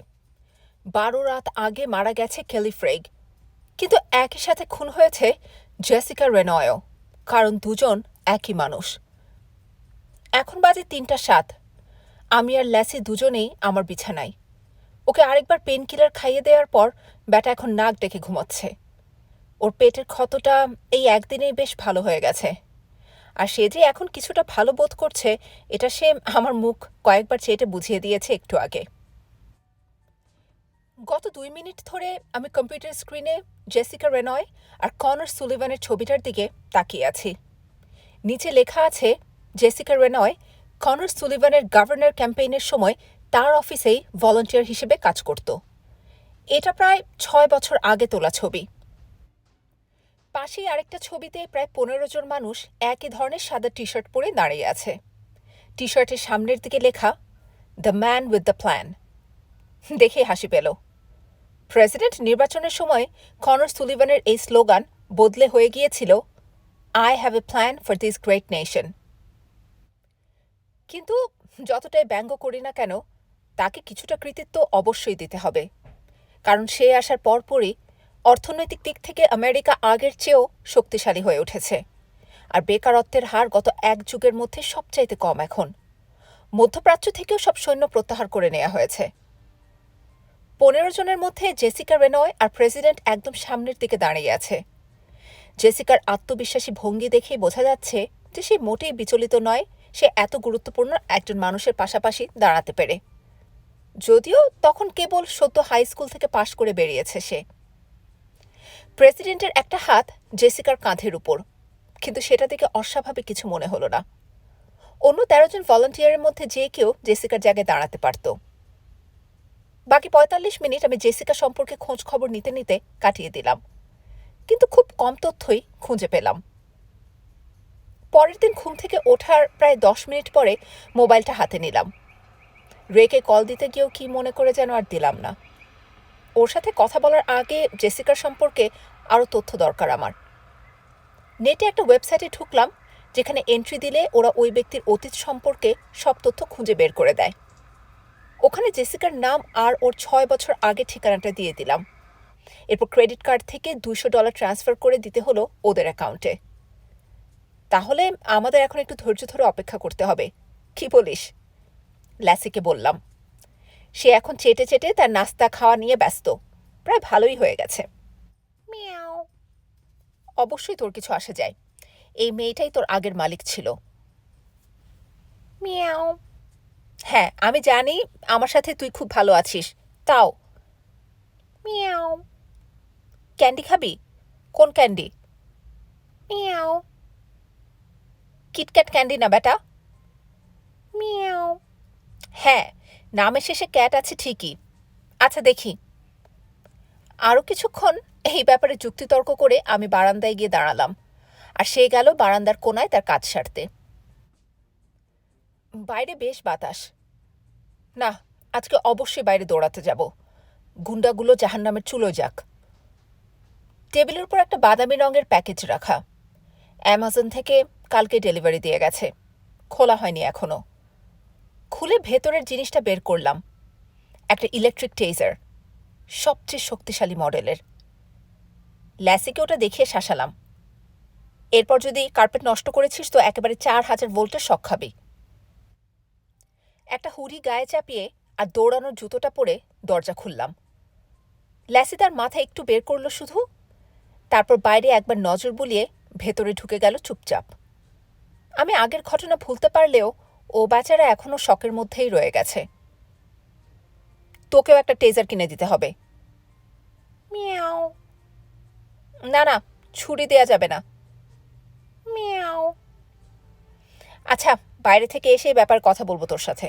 12 রাত আগে মারা গেছে কেলি ফ্রেগ, কিন্তু একই সাথে খুন হয়েছে জেসিকা রেনয়ও, কারণ দুজন একই মানুষ। এখন বাজে 3:07। আমি আর ল্যাসি দুজনেই আমার বিছানায়। ওকে আরেকবার পেন কিলার খাইয়ে দেওয়ার পর ব্যাটা এখন নাক ডেকে ঘুমাচ্ছে। ওর পেটের ক্ষতটা এই একদিনেই বেশ ভালো হয়ে গেছে। আর সে যে এখন কিছুটা ভালো বোধ করছে এটা সে আমার মুখ কয়েকবার চেটে বুঝিয়ে দিয়েছে একটু আগে। গত 2 মিনিট ধরে আমি কম্পিউটার স্ক্রিনে জেসিকা রেনয় আর কনর সুলিভানের ছবিটার দিকে তাকিয়ে আছি। নিচে লেখা আছে জেসিকা রেনয় কনর সুলিভানের গভর্নর ক্যাম্পেইনের সময় তার অফিসেই ভলান্টিয়ার হিসেবে কাজ করত। এটা প্রায় 6 বছর আগে তোলা ছবি। পাশেই আরেকটা ছবিতে প্রায় 15 জন মানুষ একই ধরনের সাদা টি শার্ট পরে দাঁড়িয়ে আছে। টি শার্টের সামনের দিকে লেখা the man with the plan. দেখে হাসি পেল। প্রেসিডেন্ট নির্বাচনের সময় কনর সুলিভানের এই স্লোগান বদলে হয়ে গিয়েছিল I have a plan for this great nation. কিন্তু যতটাই ব্যঙ্গ করি না কেন, তাকে কিছুটা কৃতিত্ব অবশ্যই দিতে হবে, কারণ সে আসার পরপরই অর্থনৈতিক দিক থেকে আমেরিকা আগের চেয়েও শক্তিশালী হয়ে উঠেছে, আর বেকারত্বের হার গত 1 যুগের মধ্যে সবচাইতে কম এখন। মধ্যপ্রাচ্য থেকেও সব সৈন্য প্রত্যাহার করে নেওয়া হয়েছে। 15 জনের মধ্যে জেসিকা রেনয় আর প্রেসিডেন্ট একদম সামনের দিকে দাঁড়িয়ে আছে। জেসিকার আত্মবিশ্বাসী ভঙ্গি দেখেই বোঝা যাচ্ছে যে সে মোটেই বিচলিত নয়, সে এত গুরুত্বপূর্ণ একজন মানুষের পাশাপাশি দাঁড়াতে পেরে। যদিও তখন কেবল সদ্য হাই স্কুল থেকে পাশ করে বেরিয়েছে সে। প্রেসিডেন্টের একটা হাত জেসিকার কাঁধের উপর, কিন্তু সেটা দেখে অস্বাভাবিক কিছু মনে হলো না। অন্য 13 জন ভলান্টিয়ারের মধ্যে যে কেউ জেসিকার জায়গায় দাঁড়াতে পারত। বাকি 45 মিনিট আমি জেসিকা সম্পর্কে খোঁজ খবর নিতে নিতে কাটিয়ে দিলাম, কিন্তু খুব কম তথ্যই খুঁজে পেলাম। পরের দিন ঘুম থেকে ওঠার প্রায় 10 মিনিট পরে মোবাইলটা হাতে নিলাম। রেকে কল দিতে গিয়েও কি মনে করে যেন আর দিলাম না। ওর সাথে কথা বলার আগে জেসিকার সম্পর্কে আরও তথ্য দরকার আমার। নেটে একটা ওয়েবসাইটে ঢুকলাম, যেখানে এন্ট্রি দিলে ওরা ওই ব্যক্তির অতীত সম্পর্কে সব তথ্য খুঁজে বের করে দেয়। ওখানে জেসিকার নাম আর ওর 6 বছর আগে ঠিকানাটা দিয়ে দিলাম। এরপর ক্রেডিট কার্ড থেকে $200 ট্রান্সফার করে দিতে হলো ওদের অ্যাকাউন্টে। তাহলে আমাদের এখন একটু ধৈর্য ধরে অপেক্ষা করতে হবে, কি বলিস? ল্যাসিকে বললাম। সে এখন চেটে চেটে তার নাস্তা খাওয়া নিয়ে ব্যস্ত। প্রায় ভালোই হয়ে গেছে। মিয়াও। অবশ্যই তোর কিছু আসে যায়। এই মেয়েটাই তোর আগের মালিক ছিল। মিয়াও। হ্যাঁ, আমি জানি আমার সাথে তুই খুব ভালো আছিস, তাও। মিয়াও। ক্যান্ডি খাবি? কোন ক্যান্ডি? মিয়াও। কিটক্যাট ক্যান্ডি না বেটা? মিয়াও। হ্যাঁ, নামের শেষে ক্যাট আছে ঠিকই। আচ্ছা দেখি। আরও কিছুক্ষণ এই ব্যাপারে যুক্তিতর্ক করে আমি বারান্দায় গিয়ে দাঁড়ালাম, আর সে গেল বারান্দার কোনায় তার কাজ সারতে। বাইরে বেশ বাতাস। না, আজকে অবশ্যই বাইরে দৌড়াতে যাব। গুন্ডাগুলো জাহান্নামের চুলোয় যাক। টেবিলের উপর একটা বাদামি রঙের প্যাকেজ রাখা। অ্যামাজন থেকে কালকে ডেলিভারি দিয়ে গেছে, খোলা হয়নি এখনো। খুলে ভেতরের জিনিসটা বের করলাম। একটা ইলেকট্রিক টেজার, সবচেয়ে শক্তিশালী মডেলের। ল্যাসিকে ওটা দেখিয়ে শাসালাম। এরপর যদি কার্পেট নষ্ট করেছিস তো একেবারে 4000 ভোল্টের শক খাবি। একটা হুডি গায়ে চাপিয়ে আর দৌড়ানোর জুতোটা পরে দরজা খুললাম। ল্যাসি তার মাথা একটু বের করল শুধু, তারপর বাইরে একবার নজর বুলিয়ে ভেতরে ঢুকে গেল চুপচাপ। আমি আগের ঘটনা ভুলতে পারলেও ও বেচারা এখনও শকের মধ্যেই রয়ে গেছে। তোকেও একটা টেজার কিনে দিতে হবে। মিয়াও। না না, ছুরি দেয়া যাবে না। মিয়াও। আচ্ছা, বাইরে থেকে এসে এই ব্যাপার কথা বলবো তোর সাথে।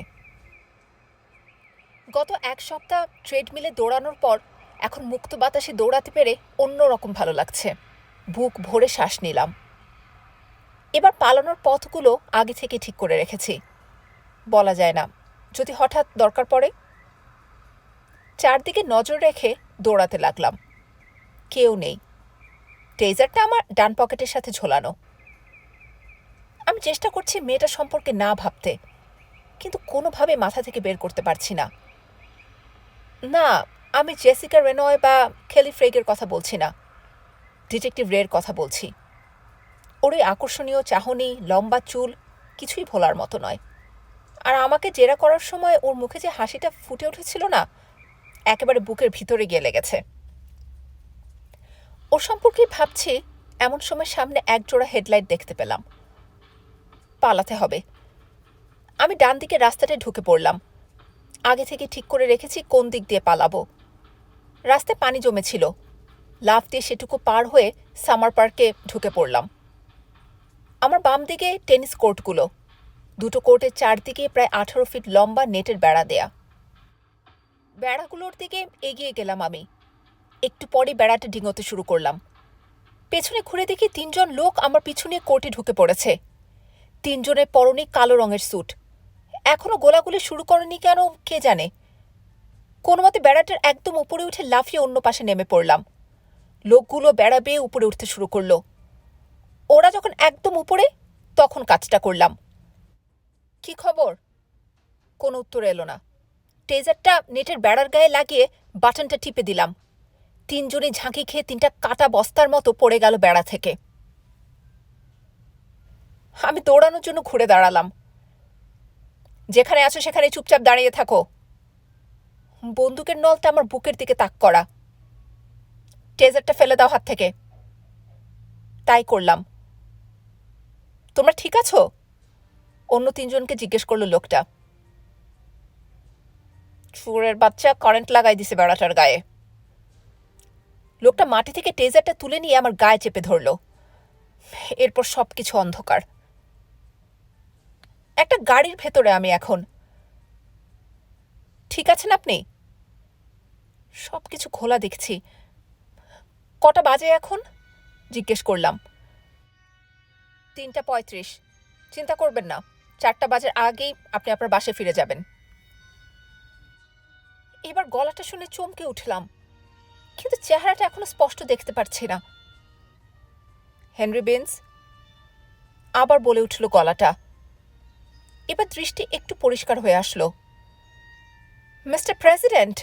গত 1 সপ্তাহ ট্রেডমিলে দৌড়ানোর পর এখন মুক্ত বাতাসে দৌড়াতে পেরে অন্যরকম ভালো লাগছে। বুক ভরে শ্বাস নিলাম। এবার পালানোর পথগুলো আগে থেকে ঠিক করে রেখেছি। বলা যায় না, যদি হঠাৎ দরকার পড়ে। চারদিকে নজর রেখে দৌড়াতে লাগলাম। কেউ নেই। টেজারটা আমার ডান পকেটের সাথে ঝোলানো। আমি চেষ্টা করছি মেয়েটা সম্পর্কে না ভাবতে, কিন্তু কোনোভাবে মাথা থেকে বের করতে পারছি না। না, আমি জেসিকা রেনয় বা কেলি ফ্রেগের কথা বলছি না, ডিটেকটিভ রের কথা বলছি। ওর ওই আকর্ষণীয় চাহনি, লম্বা চুল কিছুই ভোলার মতো নয়। আর আমাকে জেরা করার সময় ওর মুখে যে হাসিটা ফুটে উঠেছিল না, একেবারে বুকের ভিতরে গিয়ে লেগেছে। ওর সম্পর্কেই ভাবছি, এমন সময় সামনে একজোড়া হেডলাইট দেখতে পেলাম। পালাতে হবে। আমি ডান দিকে রাস্তাটায় ঢুকে পড়লাম। আগে থেকে ঠিক করে রেখেছি কোন দিক দিয়ে পালাবো। রাস্তায় পানি জমেছিল। লাফ দিয়ে সেটুকু পার হয়ে সামার পার্কে ঢুকে পড়লাম। আমার বাম দিকে টেনিস কোর্টগুলো, দুটো কোর্টের চারদিকে প্রায় 18 ফিট লম্বা নেটের বেড়া দেয়া। বেড়াগুলোর দিকে এগিয়ে গেলাম আমি। একটু পরে বেড়াটা ডিঙোতে শুরু করলাম। পেছনে ঘুরে দেখি 3জন লোক আমার পিছু নিয়ে কোর্টে ঢুকে পড়েছে। 3জনের পরনে কালো রঙের স্যুট। এখনো গোলাগুলি শুরু করেনি কেন কে জানে। কোনো মতে বেড়াটার একদম উপরে উঠে লাফিয়ে অন্য পাশে নেমে পড়লাম। লোকগুলো বেড়া বেয়ে উপরে উঠতে শুরু করলো। ওরা যখন একদম উপরে, তখন কাজটা করলাম। কি খবর? কোনো উত্তর এলো না। টেজারটা নেটের বেড়ার গায়ে লাগিয়ে বাটনটা টিপে দিলাম। 3জনই ঝাঁকি খেয়ে 3টা কাটা বস্তার মতো পড়ে গেল বেড়া থেকে। আমি দৌড়ানোর জন্য ঘুরে দাঁড়ালাম। যেখানে আছো সেখানে চুপচাপ দাঁড়িয়ে থাকো। বন্দুকের নলটা আমার বুকের দিকে তাক করা। টেজারটা ফেলে দাও হাত থেকে। তাই করলাম। তোমরা ঠিক আছো? অন্য 3জনকে জিজ্ঞেস করলো লোকটা। চোরের বাচ্চা কারেন্ট লাগাই দিছে বেড়াটার গায়ে। লোকটা মাটি থেকে টেজারটা তুলে নিয়ে আমার গায়ে চেপে ধরল। এরপর সবকিছু অন্ধকার। একটা গাড়ির ভেতরে আমি এখন। ঠিক আছেন আপনি? সবকিছু খোলা দেখছি। কটা বাজে এখন? জিজ্ঞেস করলাম। 3:35। চিন্তা করবেন না, 4টা বাজার আগেই আপনি আপনার বাসায় ফিরে যাবেন। এবার গলাটা শুনে চমকে উঠলাম, কিন্তু চেহারাটা এখনো স্পষ্ট দেখতে পারছি না। হেনরি বেন্স, আবার বলে উঠল গলাটা। এবার দৃষ্টি একটু পরিষ্কার হয়ে আসলো। Mister president,